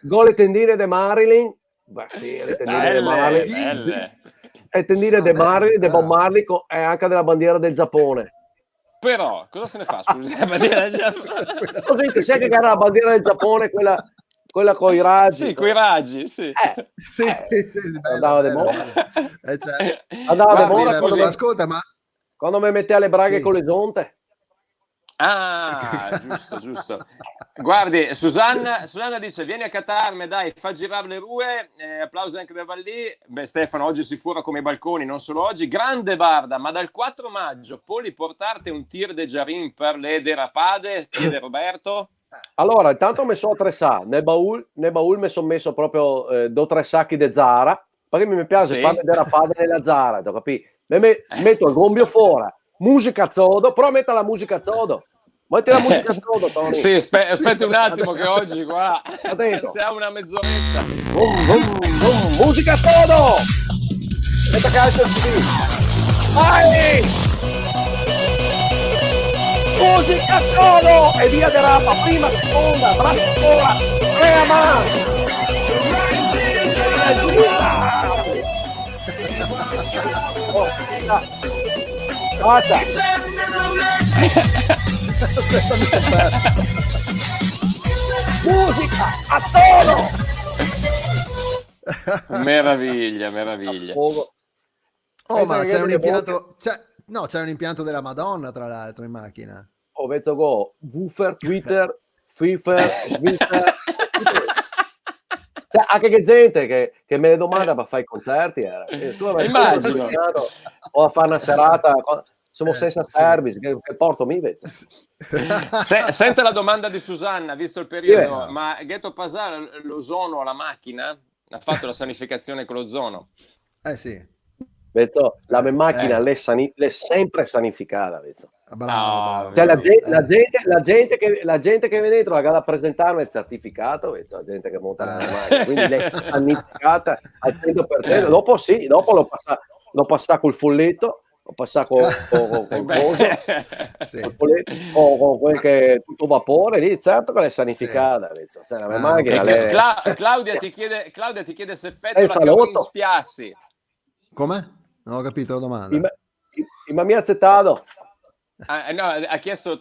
Gole tendine de Marilyn. Beh sì, le tendine di Marley e tendine di Marley, di Bob Marley e anche della bandiera del Giappone. Però cosa se ne fa? Scusa, la bandiera del Giappone. Così sai che era la bandiera del Giappone, quella quella con i raggi. Sì, con i raggi, sì. Sì, andava di moda. Andava di moda quando ascolta, ma quando mi metteva le braghe con le giunte. Ah, giusto. Guardi, Susanna dice: vieni a catarme, dai, fa girare le rue. Applausi anche da Vallì. Beh, Stefano oggi si fura come i balconi, non solo oggi. Grande Barda, ma dal 4 maggio puoi portarti un tir de Jarin per le derapade? Chiede Roberto. Allora, intanto mi sono attrezzà nel baul mi sono messo proprio 2 o 3 sacchi di Zara, perché mi piace fare le derapade nella Zara, capito? Metto il gombio fuori, musica zodo, però metta la musica zodo. Metti la musica zodo, Tony. Sì, aspetti un attimo che oggi qua siamo una mezz'oretta. Musica zodo! Metta calcio il CD. Vai! Musica zodo! E via derapa, prima, seconda, braccio ora, 3 a mano. Passa. Musica a solo. Meraviglia. Ma c'è un impianto, c'è un impianto della Madonna, tra l'altro, in macchina. Vezzo go, woofer, Twitter, Fifer, Twitter. Cioè, anche che gente che me ne domanda ma fai i concerti immagino o a fare una serata siamo senza service che porto mi invece. Sente la domanda di Susanna, visto il periodo, ma Ghetto Pasar l'ozono alla macchina ha fatto la sanificazione con l'ozono? Sì. Vezzo, la mia macchina l'è sempre sanificata, vezzo. Bravo. Cioè, la gente che viene dentro a presentarmi il certificato, la gente che monta la macchina, quindi l'è sanificata al 100%. Dopo l'ho passato col folletto, l'ho passato con coso, con quel che è tutto vapore, lì certo che l'è sanificata. Cioè, la mia macchina Claudia ti chiede se effettua la Cavrini Spiassi. Come? Non ho capito la domanda. Ma mi ha accettato. No, ha chiesto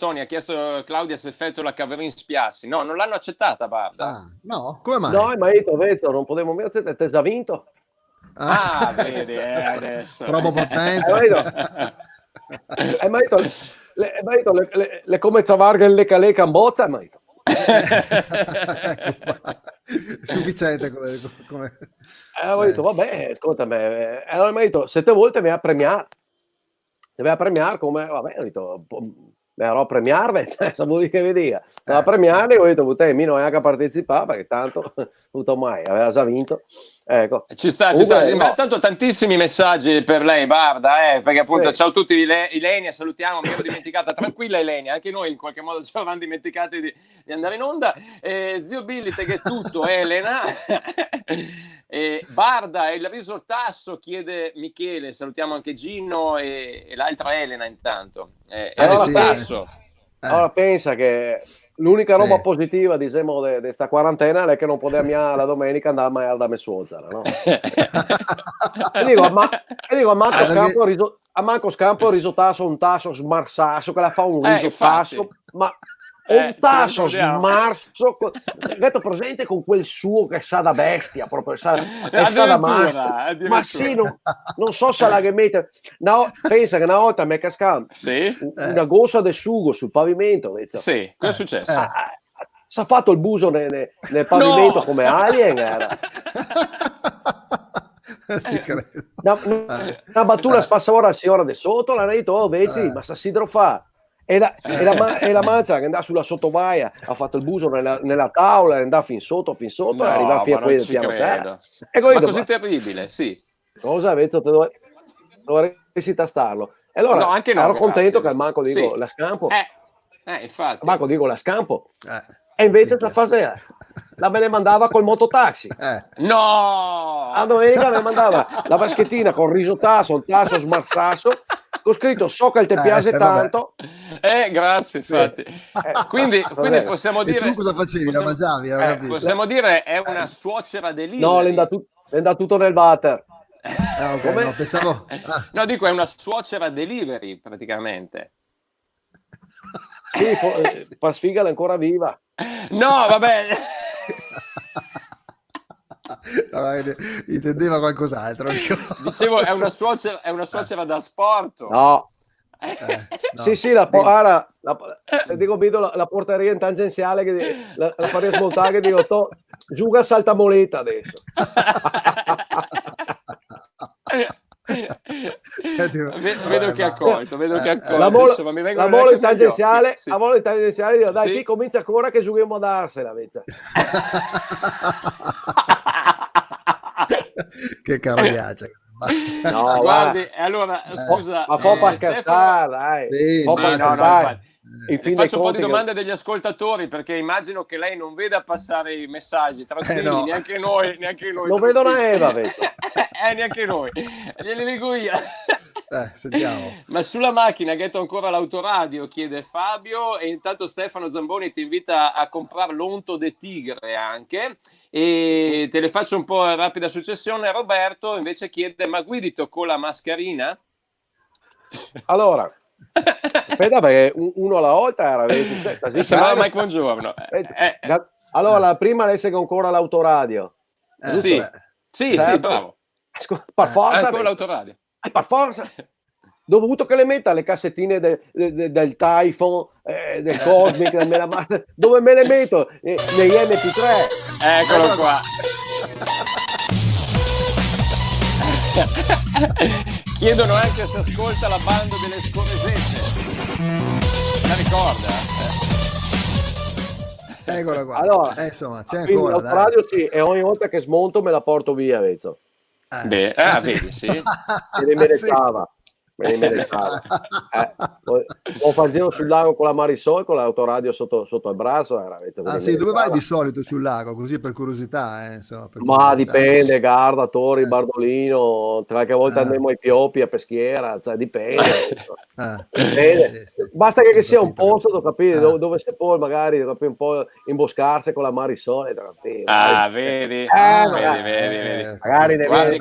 Claudia se effettua la Cavrini Spiassi. No, non l'hanno accettata, Barda. No, come mai? No, ma io non potevo mi accettare, te già vinto. Vedi, adesso. Troppo potente. Ma io le come Zavarga le caleca in bozza, ma io. Sufficiente come... Ho detto, vabbè, ascoltami, allora mi ha detto, 7 volte mi ha premiato. Deve premiare come, vabbè, ho detto, mi ero a premiarmi, sapevo che vedeva. A premiarli, ho detto, te, mi non è che partecipare, perché tanto, tutto mai, aveva già vinto. Ecco. Ci sta. Ma tanto tantissimi messaggi per lei, Barda, perché appunto ciao a tutti, Ilenia, salutiamo, mi ero dimenticata, tranquilla Ilenia, anche noi in qualche modo ci eravamo dimenticati di andare in onda. Zio Billy, te che è tutto, Elena. Barda, il risortasso, chiede Michele, salutiamo anche Gino e l'altra Elena intanto. Allora pensa che l'unica roba positiva, diciamo, di questa quarantena è che non poteva la domenica andare a mangiare da mia suocera, no? e dico, a manco scampo risottasso, un tasso smarsasso, che la fa un risottasso, ma un tasso smarso, detto presente con quel suo che sa da bestia, proprio sa da mastro. Ma sì, non so se la che mette. No, pensa che una volta mi è cascata una goccia di sugo sul pavimento. Sì, cosa è successo? Si è fatto il buso nel pavimento come Alien. Era. Ci credo. Una battuta spassavora al signora del sotto, l'ha detto, vedi, ma sa si fa. E la mancia che andava sulla sottovaia ha fatto il buso nella tavola, è andata fin sotto e arriva fino a quello del piano terra. Ma così terribile, sì. Cosa avete dovresti tastarlo. E allora anche no, ero contento che al manco dico la scampo. Infatti. Manco dico la scampo. E invece la me ne mandava col mototaxi. No! A domenica me ne mandava la vaschettina con risottasso, un tasso smarsasso, con scritto so che te piace tanto. Grazie, infatti. Quindi possiamo dire... E tu cosa facevi? La mangiavi? Possiamo dire è una suocera delivery. No, le da tutto nel water. Okay, no, pensavo... No, dico, è una suocera delivery, praticamente. Sì, Pasfiga è ancora viva. No, vabbè. intendeva qualcos'altro. Dicevo, è una suocera da sport. No. No. Sì, dico, vedo la porteria in tangenziale che la farei smontare, che dico, giuga a saltamoleta adesso. Vedo che ha accolto. La molo in tangenziale, dico, dai, chi comincia ancora che giochiamo a darsela, Che caragliaccia. No, guardi, allora scusa, ma fa per scherzare, dai. Sì, Ti faccio un po' di domande degli ascoltatori, perché immagino che lei non veda passare i messaggi tranquilli, no. neanche noi non vedo una Eva, neanche noi, glieli dico io. Sentiamo. Ma sulla macchina ghetto ancora l'autoradio, chiede Fabio, e intanto Stefano Zamboni ti invita a comprare l'Onto de Tigre anche, e te le faccio un po' in rapida successione. Roberto invece chiede: ma guidi con la mascherina? Allora, aspetta, perché uno alla volta era sembrava Mike Buongiorno. Allora, la prima lei segue ancora l'autoradio. Sì, bravo. Per forza, ancora l'autoradio. Per forza, dovuto che le metta le cassettine del Typhoon, del Cosmic, dove me le metto? Negli MP3. Eccolo qua. Chiedono anche se ascolta la banda delle Scoresette. La ricorda? Eccola qua. Allora, insomma, c'è ancora. L'autoradio sì, e ogni volta che smonto me la porto via, Vezzo. Vedi, sì. Me ne meritava. Ho fatto sul lago con la Marisol, con l'autoradio sotto il braccio. Dove vai di solito sul lago? Così per curiosità, insomma, ma dipende, Garda, Tori, Bardolino, qualche volta andiamo ai Pioppi a Peschiera, dipende. Dipende. Basta che sia un posto, dove si può magari un po' imboscarsi con la Marisol. Vedi. Vedi. Magari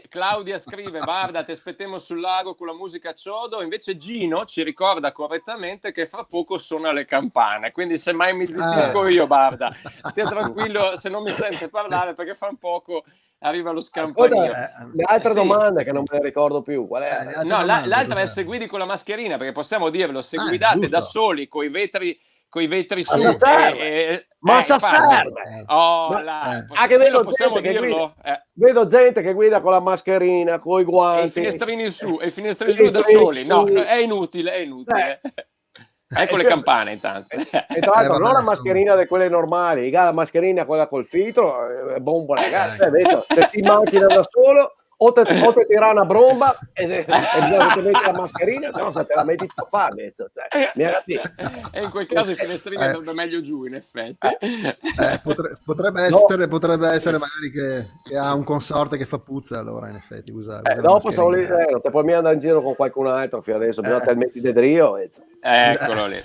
Claudia scrive: guarda, ti aspettiamo sul lago con la musica a ciodo. Invece Gino ci ricorda correttamente che fra poco suona le campane, quindi se mai mi zittisco io, guarda, stia tranquillo se non mi sente parlare, perché fra un poco arriva lo scampanino. Le altre domande che non me le ricordo più, qual è? No, l'altra è se guidi con la mascherina, perché possiamo dirlo, se guidate da soli coi vetri su, ma si serve. Anche vedo possiamo dirlo. Vedo gente che guida con la mascherina, con i guanti, e i finestrini su da soli. No, è inutile. Ecco le campane intanto. E tra l'altro non la mascherina di quelle normali, la mascherina quella col filtro, bomba ragazzi, se ti macchina da solo o te tira una bromba e bisogna che metti la mascherina, se no se te la metti a fare, e in quel caso i finestrini sarebbe meglio giù, in effetti. Potrebbe essere magari che ha un consorte che fa puzza, allora in effetti usa dopo sono lì, non te puoi mica andare in giro con qualcun altro fino adesso, bisogna te metti de drio. Eccolo lì.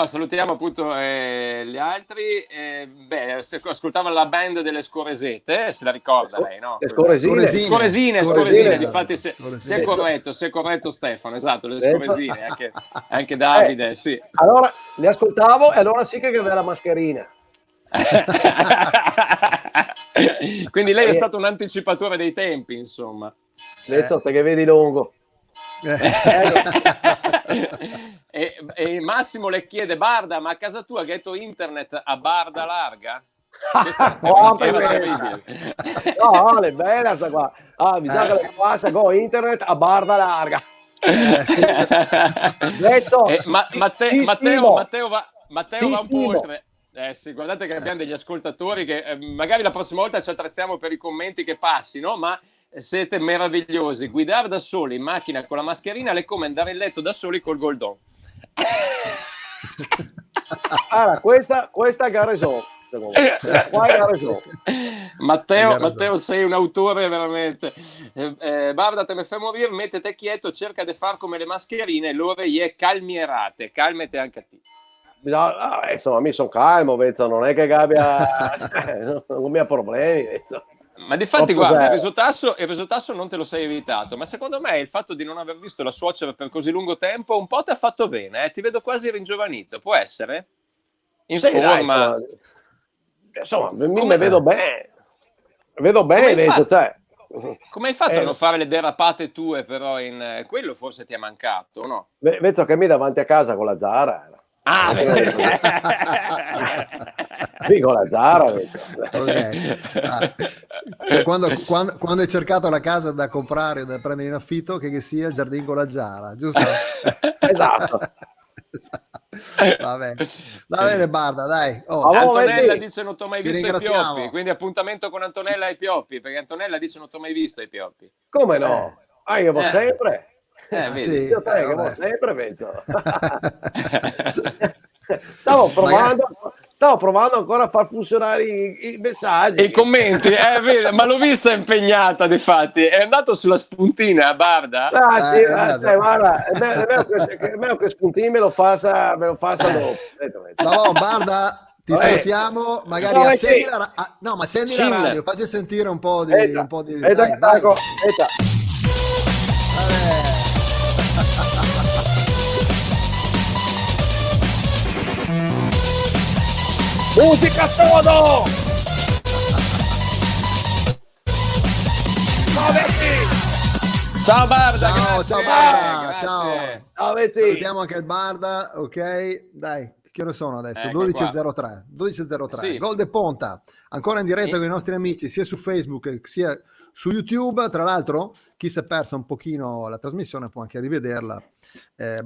Salutiamo appunto gli altri. Ascoltavano la band delle Scoresette, se la ricorda lei, no? Scoresine, infatti se è corretto Stefano, esatto, le Scoresine, anche Davide, sì. Allora li ascoltavo e allora sì che aveva la mascherina. Quindi lei è stato un anticipatore dei tempi, insomma. Te che vedi lungo. E Massimo le chiede: Barda, ma a casa tua ghetto internet a barda larga? No, è bella sta qua. Bisogna che passa con internet a barda larga. Matteo va un po' oltre. Sì, guardate che abbiamo degli ascoltatori che magari la prossima volta ci attrezziamo per i commenti che passino, ma siete meravigliosi. Guidare da soli in macchina con la mascherina è come andare in letto da soli col Goldon. Allora, questa è Garrison. Matteo, sei un autore veramente. Barda, te me fai morire, mettete quieto, cerca di far come le mascherine, loro calmierate, calmete anche a te. No, insomma, mi sono calmo, non è che abbia non mi ha problemi. Ma difatti, guarda, il risultato non te lo sei evitato, ma secondo me il fatto di non aver visto la suocera per così lungo tempo un po' ti ha fatto bene, ti vedo quasi ringiovanito, può essere? In forma... insomma, mi vedo bene. Vedo bene, cioè. Come hai fatto a non fare le derapate tue, però, in quello forse ti è mancato, no? Vezzo che mi davanti a casa con la Zara. Qui con la Zara. Okay. Cioè, quando hai cercato la casa da comprare o da prendere in affitto, che sia il giardino con la Zara, giusto? Esatto. Va bene Barda, dai. Antonella dice non t'ho mai vi visto ai Pioppi, quindi appuntamento con Antonella ai Pioppi, perché Antonella dice non t'ho mai visto ai Pioppi. Come no? Io vado sempre. Vedi. Sì, Io te che vado sempre, penso. Stavo provando ancora a far funzionare i messaggi. I commenti, vedi, ma l'ho vista impegnata, difatti. È andato sulla spuntina, Barda? Guarda, è meglio che spuntini me lo faccia dopo. No, Barda, ti salutiamo, magari accendi la radio, facci sentire un po' di... Dai. Musica todo! Ciao Barda! Ciao Barda! Grazie. Ciao Betty! Salutiamo anche il Barda, ok? Dai, che ore sono adesso? 12.03. Sì. Gol de Ponta, ancora in diretta con i nostri amici, sia su Facebook sia su YouTube. Tra l'altro, chi si è persa un pochino la trasmissione può anche rivederla.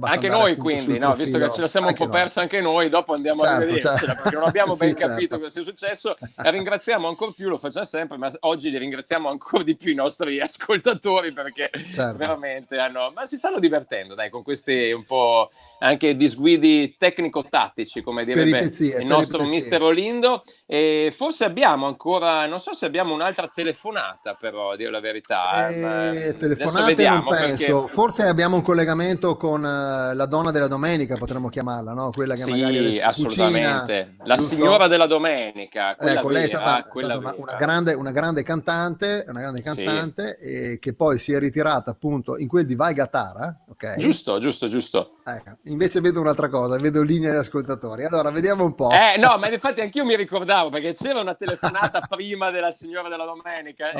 Anche noi, quindi, no, visto che ce la siamo un po' persa anche noi, dopo andiamo a rivedercela, perché non abbiamo ben capito cosa sia successo. Ringraziamo ancora più, lo facciamo sempre, ma oggi li ringraziamo ancora di più i nostri ascoltatori, perché veramente ma si stanno divertendo, dai, con questi un po' anche disguidi tecnico-tattici, come direbbe il nostro mister Olindo. E forse abbiamo ancora, non so se abbiamo un'altra telefonata, però, a dire la verità. Telefonate non penso, forse abbiamo un collegamento con la donna della domenica, potremmo chiamarla, no? Quella che magari assolutamente cucina, la giusto? signora della domenica, ecco, lei è stata una grande cantante e che poi si è ritirata appunto in quel di Valgatara, ok? Giusto. Ecco, invece vedo un'altra cosa, vedo linee di ascoltatori. Allora, vediamo un po'. No, ma infatti anch'io mi ricordavo, perché c'era una telefonata prima della signora della domenica.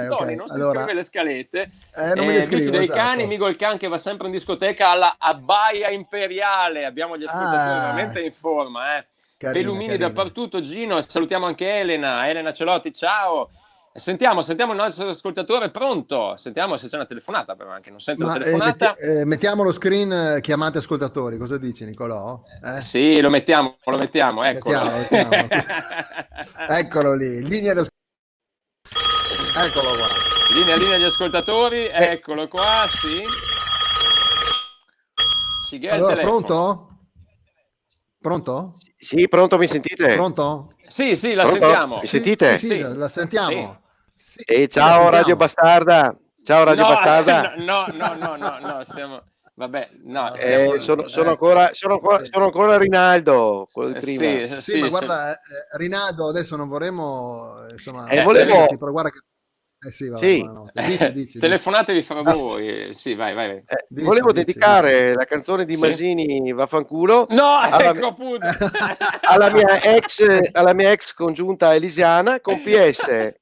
Tony non si scrive le scalette. Non me le scrivo, dei cani, Migo il can che va sempre in discoteca alla Abbaia Imperiale. Abbiamo gli ascoltatori veramente in forma, Pelumini dappertutto, Gino. Salutiamo anche Elena Celotti, ciao. Sentiamo il nostro ascoltatore, pronto? Sentiamo se c'è una telefonata, però anche non sento la telefonata. Mettiamo lo screen chiamate ascoltatori, cosa dici Nicolò? Sì, lo mettiamo, eccolo. Mettiamo. Eccolo lì, linea di eccolo qua. Linea di ascoltatori, eccolo qua, sì. Allora, pronto? Sì, pronto, mi sentite? Pronto? Sì, la sentiamo. Mi sentite? Sì, la sentiamo. Sì. Ciao Radio Bastarda. Ciao Radio Bastarda. No, siamo... Vabbè, sono ancora Rinaldo, quello di prima. Sì, ma guarda, Rinaldo, adesso non vorremmo volevo... però guarda che dici. Telefonatevi fra voi. Sì, vai. Volevo dedicare la canzone di Masini Vaffanculo alla mia ex congiunta Elisiana con PS.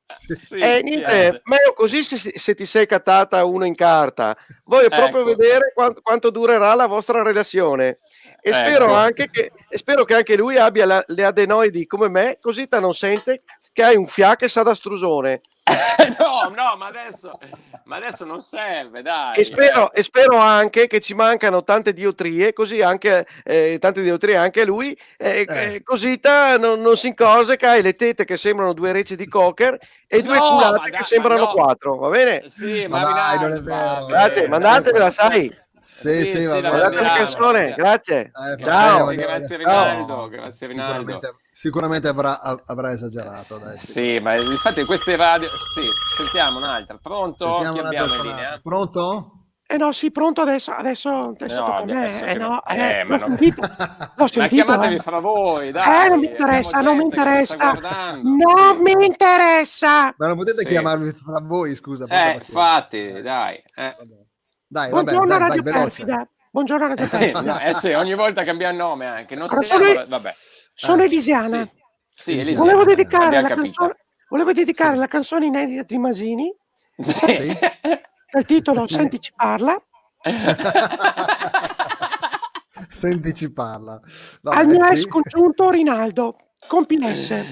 Niente, meglio così se ti sei cattata uno in carta. Voglio proprio vedere quanto durerà la vostra relazione. E spero che anche lui abbia le adenoidi come me, così non sente che hai un fiac e sa da strusone. No, ma adesso non serve, dai. E spero anche che ci mancano tante diotrie, così anche anche lui, così non si incose che hai le tette che sembrano 2 recce di cocker e 2 culate che sembrano 4, va bene? Sì, ma dai, non è vero. Grazie, mandatevela, sai. Sì, va bene. Guardate la canzone, grazie. Ciao. Grazie Rinaldo. Sicuramente avrà esagerato. Dai, sì, ma infatti queste radio... Sì, sentiamo un'altra. Pronto? Chi abbiamo in linea? Pronto? No, sì, pronto adesso tocca a me. L'ho sentito. Ma chiamatevi fra voi, dai. Non mi interessa. Ma non potete chiamarvi fra voi, scusa. Infatti, dai. Dai, buongiorno vabbè, Radio Perfida. Buongiorno Radio Perfida. Sì, ogni volta cambiamo nome anche. Non Sono Elisiana. Sì, Elisiana. Volevo dedicare la canzone inedita di Masini. Sì. Dal titolo Sentici parla. Sentici parla. Al mio ex congiunto Rinaldo, con PS.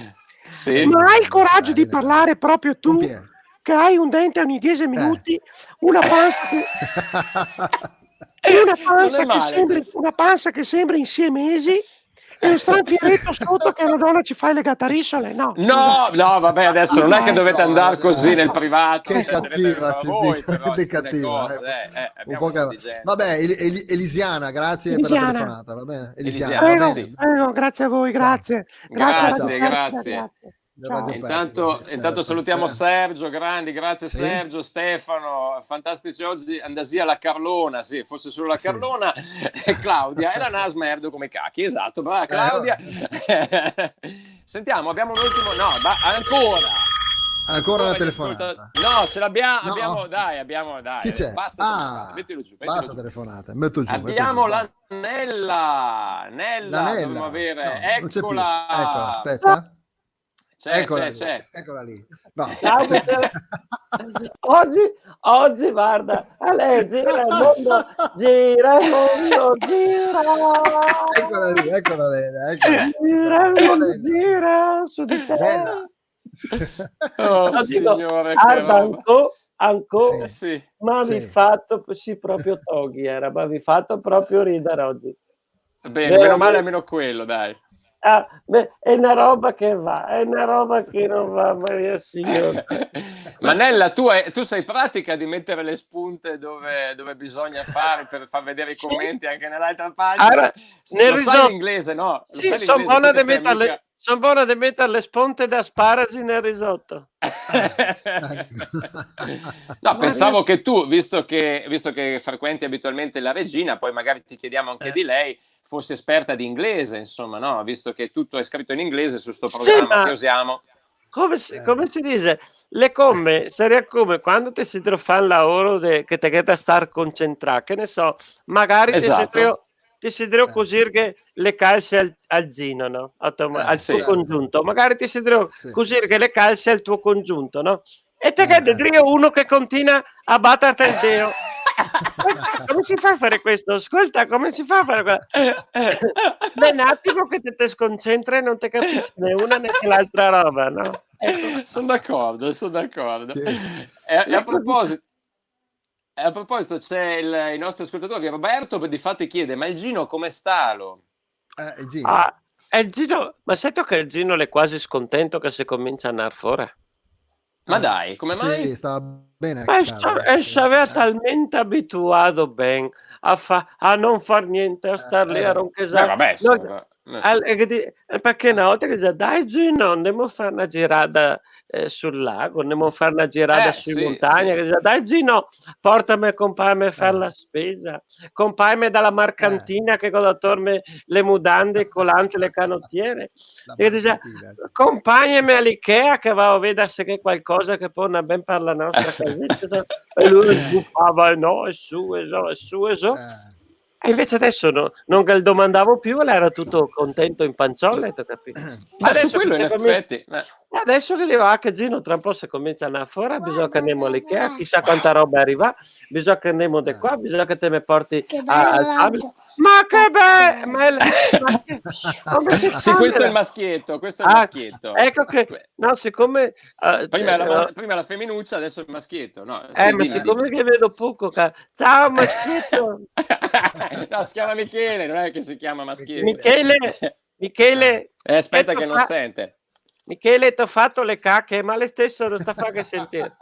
Sì. Ma hai il coraggio di parlare proprio tu, che hai un dente ogni 10 minuti, una panza che sembra in 6 mesi e un stranfieretto sotto che una donna ci fa le gattarisole? No, vabbè, adesso non è che dovete andare così nel privato. Che cattiva, che cattiva. Un po' vabbè, Elisiana, grazie per la telefonata, va bene? Elisiana, prego, grazie a voi, grazie. Intanto salutiamo Sergio, grandi, grazie Sergio, Stefano, fantastici oggi, Andasia la Carlona, sì, fosse solo la Carlona, Claudia, era una smerdo come cacchi, esatto, brava Claudia. Sentiamo, abbiamo un ultimo, ancora una telefonata. No, ce l'abbiamo, abbiamo, dai. Chi c'è? Basta telefonate, metto giù. Abbiamo la Nella, dobbiamo avere, eccola, aspetta. Eccola lì. No. Oggi guarda, gira il mondo, gira. Eccola lì. Gira il mondo, gira su di te. Signore, ancora. Sì. Ma mi fatto proprio toghi, ma mi fatto proprio ridere oggi. Bene, meno male almeno quello, dai. È una roba che va, è una roba che non va, Maria Signora. Manella, tu sei pratica di mettere le spunte dove bisogna fare per far vedere i commenti anche nell'altra pagina. Nel risotto in inglese, no? Sì, sono buona di mettere le spunte d'asparagi nel risotto. No, pensavo che tu, visto che frequenti abitualmente la regina, poi magari ti chiediamo anche di lei, fosse esperta di inglese, insomma, no? Visto che tutto è scritto in inglese su sto programma che usiamo. Come si dice? Le come, seria come, quando ti si trova un lavoro che ti che star concentrato, che ne so, magari ti si trova così che le calze al Gino, no? Al tuo congiunto, magari ti si trova così che le calze al tuo congiunto, no? E te che drio uno che continua a batterti il dedo. Come si fa a fare questo? Ascolta, come si fa a fare questo? Un attimo che te sconcentri e non ti capisci né una né l'altra roba, no? Sono d'accordo. E a proposito, c'è il nostro ascoltatore Roberto, difatti chiede, ma il Gino come sta? Il Gino. Ma sai che il Gino è quasi scontento che si comincia a andare fuori? Ma dai, come mai? Sì, stava bene. E si aveva talmente abituato ben a non far niente, a star lì a ronchesare. Perché una volta che dice, dai Gino, andiamo a fare una girata sul lago, andiamo a fare una girata sulle montagne, che dice, dai Gino, portami a comprarmi a fare la spesa, comprarmi dalla mercantina che cosa torne le mudande, i colanti, le canottiere, e dice, accompagnami all'Ikea che va a vedere se c'è qualcosa che può andare ben per la nostra casetta. E lui sbuffava, no, e su. E invece adesso non che il domandavo più, era tutto contento in panciolletto, capito? Adesso quello in effetti. Adesso che dico, che Gino tra un po' se comincia a andare fuori, bisogna che andiamo all'Ikea, chissà quanta roba arriva, bisogna che andiamo di qua, bisogna che te mi porti al tablet. Ma che bello! Sì, questo è il maschietto, Ecco che, no, siccome... prima la femminuccia, adesso il maschietto, no? Ma siccome che vedo poco, ciao maschietto! No, si chiama Michele, non è che si chiama maschietto. Michele! Aspetta che non sente. Michele, ti ho fatto le cacche, ma le stesso non sta a fare che sentire.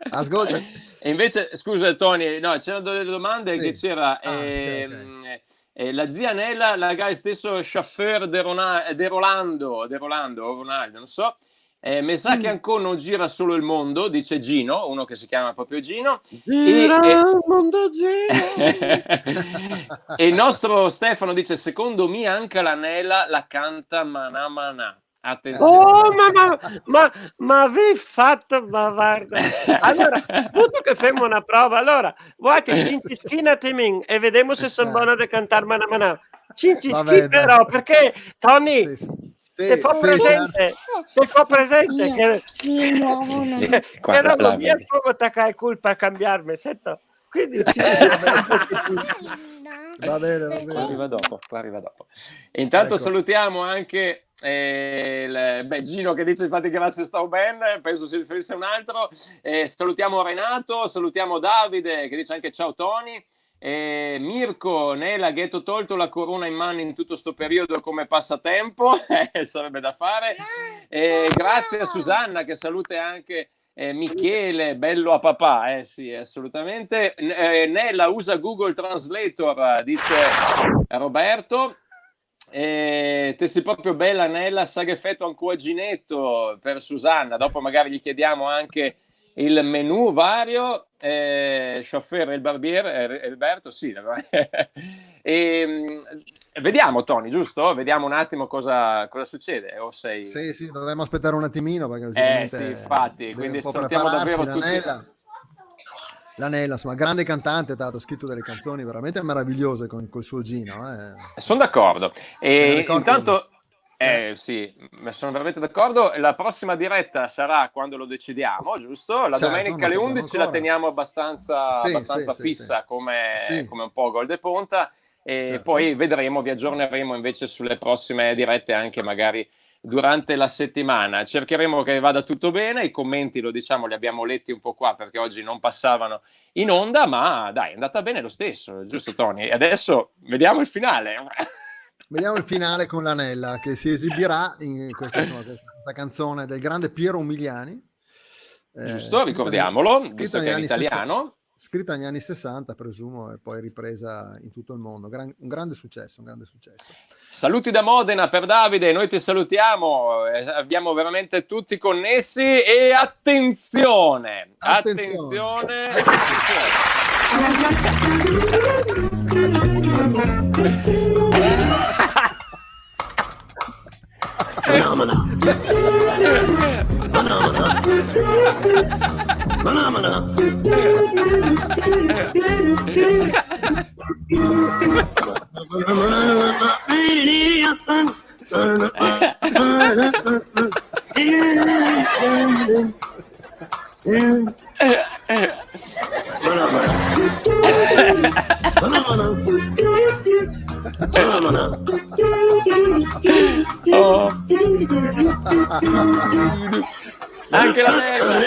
Ascolta. E invece, scusa Tony, no, c'erano delle domande che c'era la zia Nella, la guy stesso chauffeur de Rolando, non so. Mi sa che ancora non gira solo il mondo, dice Gino, uno che si chiama proprio Gino. Gira il mondo, Gino. E il nostro Stefano dice, secondo me anche la Nela la canta manà manà. Attenzione. Oh, ma vi fatto, ma guarda. Allora, tutto che facciamo una prova, allora, guarda, cinti schina e vediamo se sono buona da cantare manà manà. però, perché Tony ti fa presente che non lo mia proprio attaccare il culo per cambiarmi, sento. Quindi va bene. Arriva dopo. E intanto ecco. Salutiamo anche Gino che dice infatti grazie, sto bene, penso si riferisse a un altro. Salutiamo Renato, salutiamo Davide che dice anche ciao Tony. Mirko, Nela, Ghetto tolto la corona in mano in tutto sto periodo come passatempo, sarebbe da fare. Grazie a Susanna che saluta anche Michele, bello a papà, sì, assolutamente. Nella usa Google Translator, dice Roberto. Te sei proprio bella Nella, sa che effetto ancora ginetto per Susanna, dopo magari gli chiediamo anche il menù vario. Chauffeur il barbiere Alberto, sì. Vediamo Tony, giusto? Vediamo un attimo cosa succede. O sei... Sì, dovremmo aspettare un attimino perché sì, infatti, quindi salutiamo davvero tutti. L'Anella, insomma, grande cantante, ha scritto delle canzoni veramente meravigliose col suo Gino. Sono d'accordo. E intanto sì, sono veramente d'accordo. La prossima diretta sarà quando lo decidiamo, giusto? La domenica alle 11 la teniamo abbastanza fissa come un po' Gol de Ponta e poi vedremo, vi aggiorneremo invece sulle prossime dirette anche magari durante la settimana. Cercheremo che vada tutto bene, i commenti li abbiamo letti un po' qua perché oggi non passavano in onda, ma dai, è andata bene lo stesso, giusto Tony? E adesso vediamo il finale. Vediamo il finale con l'Anella che si esibirà in questa canzone del grande Piero Umiliani. Giusto, ricordiamolo, visto che è in italiano. Scritta negli anni 60, presumo, e poi ripresa in tutto il mondo. Un grande successo. Saluti da Modena per Davide, noi ti salutiamo, abbiamo veramente tutti connessi e attenzione. Anche la Nella.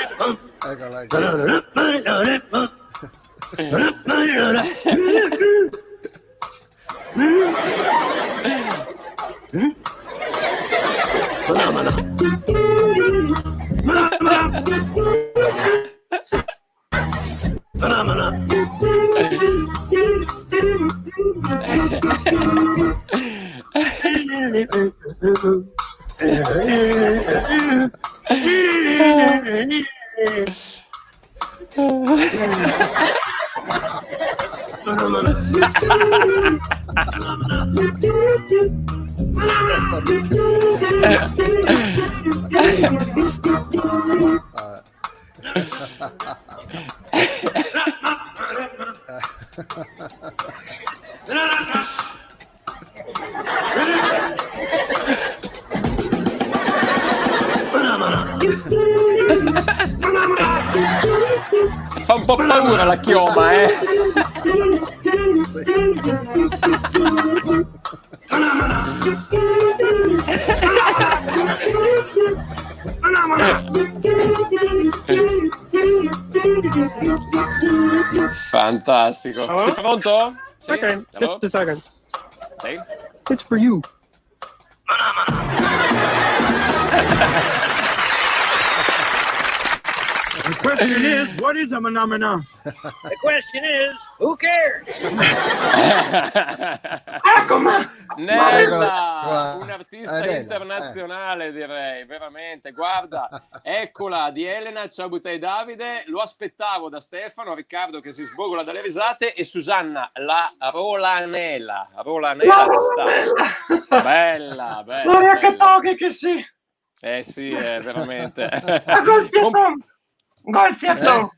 Fa un po' paura la chioma, Fantastico. Sei pronto? Sì? Okay, just a second. Sì? It's for you. The question is, what is a phenomena? The question is, who cares? Nella, un artista internazionale direi, veramente, guarda, eccola di Elena, ciao Butei Davide, lo aspettavo da Stefano, Riccardo che si sbogola dalle risate e Susanna, la Rolanella ci sta. Bella. Gloria che toghe che sì. Sì, è veramente. Golfiato.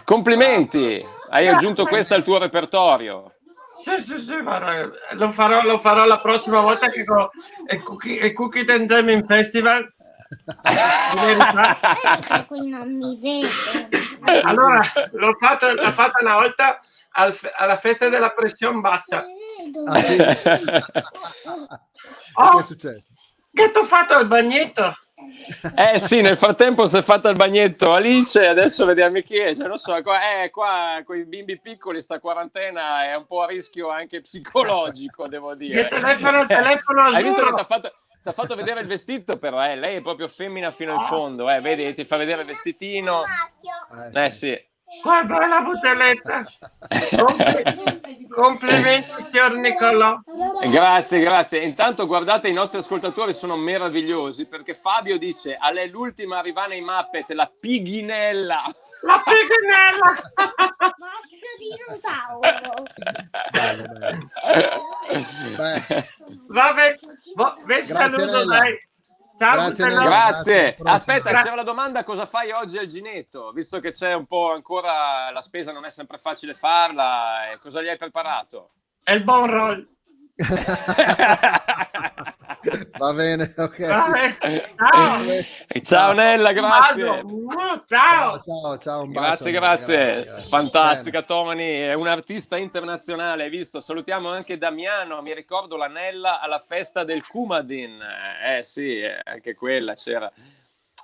Complimenti, hai aggiunto questa al tuo repertorio. Sì, lo farò la prossima volta che Cookie and Jamming Festival. Perché qui non mi vede. Allora, l'ho fatta una volta alla festa della pressione bassa. Ah, sì? Che è successo? Che t'ho fatto al bagnetto? Sì, nel frattempo si è fatta il bagnetto Alice, adesso vediamo chi è. Cioè, non so, qua con i bimbi piccoli sta quarantena è un po' a rischio anche psicologico, devo dire. Che telefono Hai visto che azzurro. ti ha fatto vedere il vestito, però lei è proprio femmina fino in fondo, vedi, ti fa vedere il vestitino. Sì. Che bella botelletta. Complimenti, signor Nicolò. Grazie. Intanto guardate, i nostri ascoltatori sono meravigliosi, perché Fabio dice: a lei l'ultima a arrivare nei Muppet, la Pighinella. La Beh. Vabbè, vi saluto, dai. Ciao, Grazie, Grazie. Alla Aspetta, prossima. c'era la domanda: cosa fai oggi al Gineto? Visto che c'è un po' ancora la spesa, non è sempre facile farla, cosa gli hai preparato? È il bon roll. Va bene, ok. Ciao. Ciao Nella, grazie. Ciao. Ciao, un bacio. Grazie. Fantastica, Tony, è un artista internazionale, hai visto? Salutiamo anche Damiano, mi ricordo la Nella alla festa del Coumadin. Sì, anche quella c'era.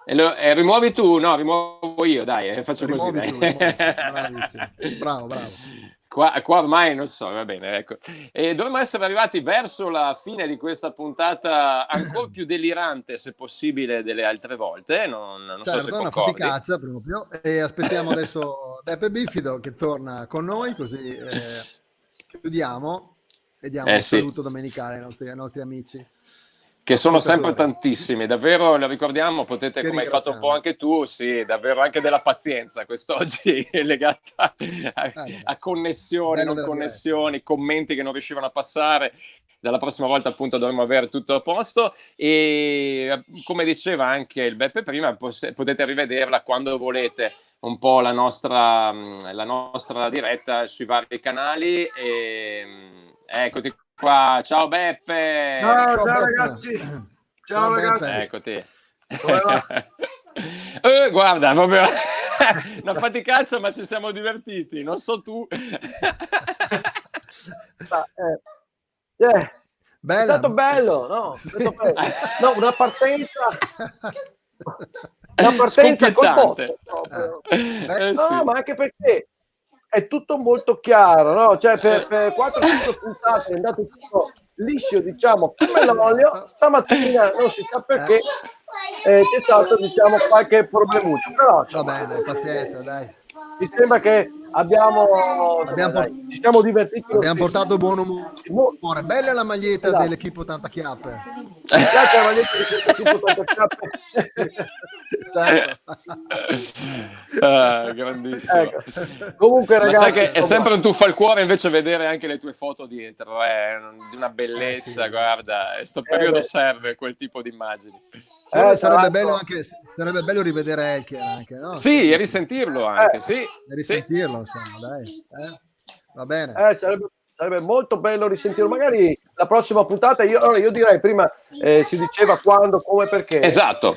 Rimuovi tu? No, rimuovo io, dai, faccio Rimuovi così. tu, Dai. bravissimo. Bravo. Qua ormai non so, va bene, ecco. E dovremmo essere arrivati verso la fine di questa puntata ancora più delirante, se possibile, delle altre volte. Non so se Certo, una concordi. faticazza proprio. E aspettiamo adesso Beppe Bifido che torna con noi, così chiudiamo e diamo un sì. saluto domenicale ai nostri amici. Che sono sempre ascoltatori. tantissimi, davvero, lo ricordiamo, potete, Che come hai fatto un po' ringraziamo. anche tu, sì, davvero anche della pazienza quest'oggi legata a connessioni, bello non della connessioni, commenti che non riuscivano a passare. Dalla prossima volta appunto dovremo avere tutto a posto e come diceva anche il Beppe prima, potete rivederla quando volete un po' la nostra diretta sui vari canali e eccoti qua. Ciao Beppe. Ciao Beppe. ragazzi. Ciao ragazzi. Beppe. Eccoti. Come va? Guarda, proprio una faticaccia, ma ci siamo divertiti, non so tu. Bella. È stato bello, no? Una partenza col botto proprio. Sì. Ma anche perché è tutto molto chiaro, no? Cioè per 4-5 puntate è andato tutto liscio, diciamo, come l'olio. Stamattina non si sa perché c'è stato, diciamo, qualche problemuccio, però Vabbè, dai, pazienza, dai. mi sembra che ci siamo divertiti. Abbiamo portato buon umore. Bella la maglietta dell'Equipo 80 Chiappe. Grazie alla maglietta di questo tipo 80 Chiappe. Grandissimo. Ecco. Comunque, ragazzi, sai che è sempre un tuffo al cuore invece vedere anche le tue foto dietro, di una bellezza, sì. guarda, sto periodo serve quel tipo di immagini. Sarebbe bello rivedere Elker anche, no? Sì, e risentirlo anche, sì. E risentirlo, insomma, dai. Va bene. Sarebbe molto bello risentirlo. Magari la prossima puntata, io direi prima si diceva quando, come, perché. Esatto.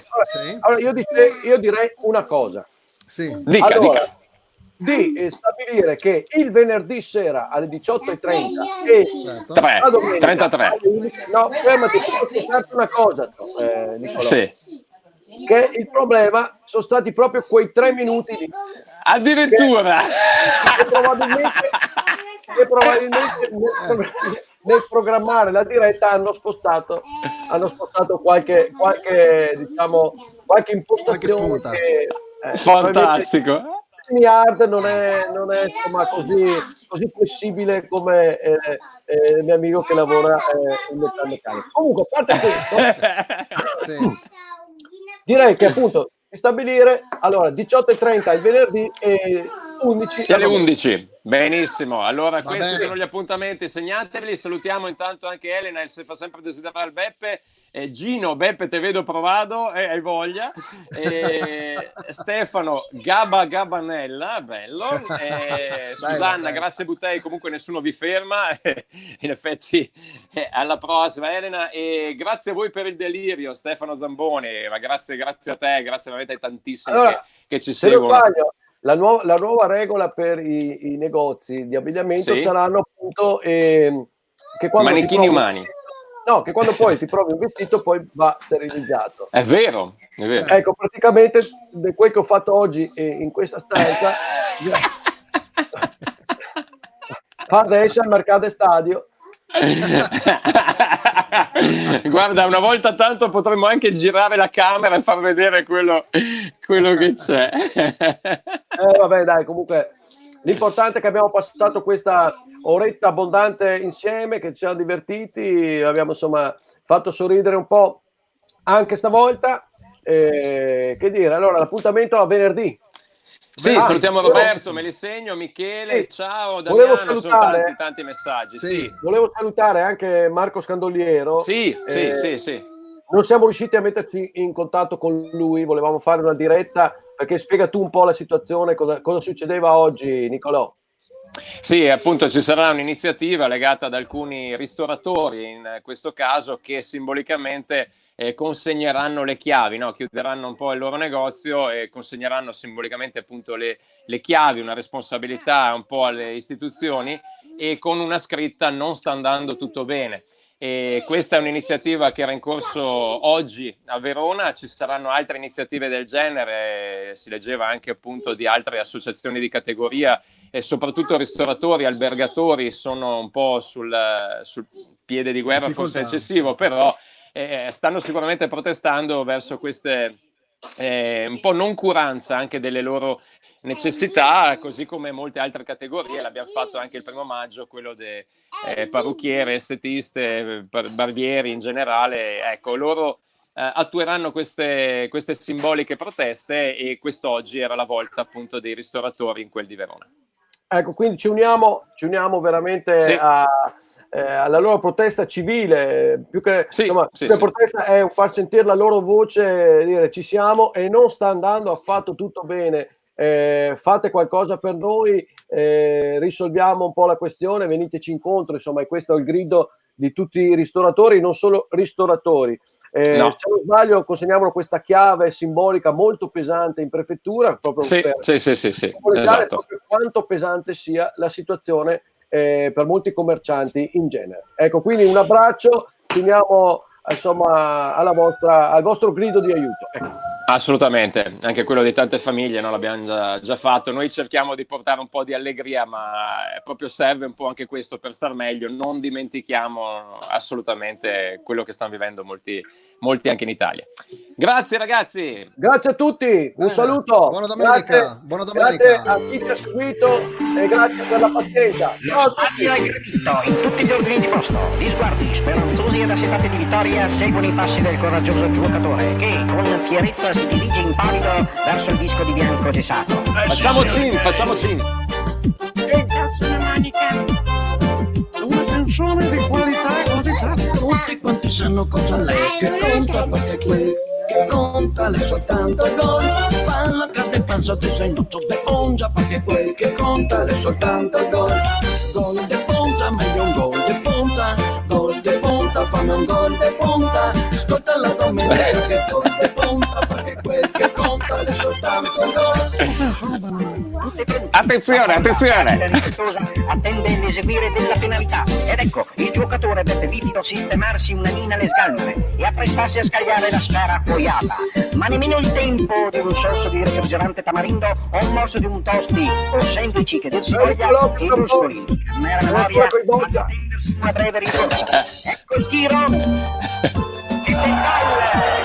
Allora io direi una cosa. Sì. Dica. Di stabilire che il venerdì sera alle 18:30 e la domenica 33. No, fermati, posso farti una cosa, Nicolò. Sì. Che il problema sono stati proprio quei 3 minuti lì. Addirittura. Che probabilmente nel programmare la diretta hanno spostato qualche impostazione che fantastico. Yard non è insomma così flessibile come il mio amico che lavora in metalmeccanica. Comunque, a parte questo, direi che appunto di stabilire allora 18:30 il venerdì e 11 alle 11. Benissimo, allora questi bene. sono gli appuntamenti, segnateli. Salutiamo intanto anche Elena, se fa sempre desiderare il Beppe, Gino, Beppe, te vedo provato, hai voglia. Stefano, Gabanella, bello. Susanna, grazie Buttei, comunque nessuno vi ferma. In effetti, alla prossima, Elena. E grazie a voi per il delirio, Stefano Zamboni. Ma grazie a te, grazie veramente ai tantissimi che ci seguono. La nuova regola per i negozi di abbigliamento saranno appunto che quando manichini umani. No, che quando poi ti provi un vestito poi va sterilizzato. È vero. Ecco, praticamente quel che ho fatto oggi in questa stanza adesso al Mercato Stadio. Guarda, una volta tanto potremmo anche girare la camera e far vedere quello che c'è. Vabbè, dai, comunque l'importante è che abbiamo passato questa oretta abbondante insieme, che ci siamo divertiti, abbiamo insomma fatto sorridere un po' anche stavolta. Che dire, allora l'appuntamento a venerdì. Sì, salutiamo Roberto, me li segno, Michele, ciao Damiano, sono tanti messaggi. Sì. Volevo salutare anche Marco Scandogliero. Sì. Non siamo riusciti a metterci in contatto con lui, volevamo fare una diretta, perché spiega tu un po' la situazione, cosa succedeva oggi, Nicolò. Sì, appunto ci sarà un'iniziativa legata ad alcuni ristoratori, in questo caso, che simbolicamente consegneranno le chiavi, no? Chiuderanno un po' il loro negozio e consegneranno simbolicamente appunto le chiavi, una responsabilità un po' alle istituzioni, e con una scritta: non sta andando tutto bene. E questa è un'iniziativa che era in corso oggi a Verona. Ci saranno altre iniziative del genere, si leggeva anche appunto di altre associazioni di categoria, e soprattutto ristoratori, albergatori sono un po' sul piede di guerra, forse eccessivo, però stanno sicuramente protestando verso queste un po' noncuranza anche delle loro necessità, così come molte altre categorie. L'abbiamo fatto anche il 1° maggio, quello dei parrucchiere, estetiste, barbieri in generale. Ecco, loro attueranno queste simboliche proteste, e quest'oggi era la volta appunto dei ristoratori in quel di Verona. Ecco, quindi ci uniamo veramente alla loro protesta civile, più che protesta è un far sentire la loro voce, dire ci siamo e non sta andando affatto tutto bene, fate qualcosa per noi, risolviamo un po' la questione, veniteci incontro, insomma, e questo è il grido di tutti i ristoratori, non solo ristoratori. Se non sbaglio, consegniamo questa chiave simbolica molto pesante in prefettura, proprio per esatto. Proprio quanto pesante sia la situazione per molti commercianti in genere. Ecco, quindi un abbraccio, ci uniamo insomma al vostro grido di aiuto. Ecco. Assolutamente, anche quello di tante famiglie, no? L'abbiamo già fatto. Noi cerchiamo di portare un po' di allegria, ma proprio serve un po' anche questo per star meglio. Non dimentichiamo assolutamente quello che stanno vivendo molti anche in Italia. Grazie ragazzi. Grazie a tutti, un saluto. Buona domenica. Grazie a chi ci ha seguito e grazie per la pazienza. Ciao a tutti. In tutti gli ordini di posto, gli sguardi speranzosi ed assetati di vittoria seguono i passi del coraggioso giocatore che con fierezza si dirige impavido verso il disco di bianco gessato. Facciamo cin. Cazzo una manica. Una canzone di qualità così tanto. Tutti quanti sanno cosa lei che conta, perché quel che conta è soltanto il gol. Palla cade panzote sei noto de ongia, perché quel che conta è soltanto il gol. Gol de punta, meglio un gol de punta. Gol de punta, fammi un gol de punta. Ascolta la domenica che gol de punta, perché quel che conta è soltanto il gol. Attenzione. Attende l'eseguire della penalità. Ed ecco il giocatore Beppe Vitido sistemarsi una nina alle sgalmane e apprestarsi a scagliare la sfera accoiata. Ma nemmeno il tempo di un sorso di refrigerante tamarindo o un morso di un tosti o sandwich che del soglia e bruscoli. Non era memoria ad attendersi una breve rincorsa. Ecco il tiro. E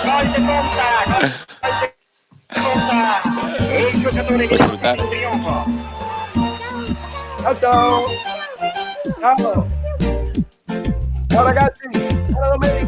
gol de punta. E il giocatore di in trionfo. Ciao ragazzi, buona domenica.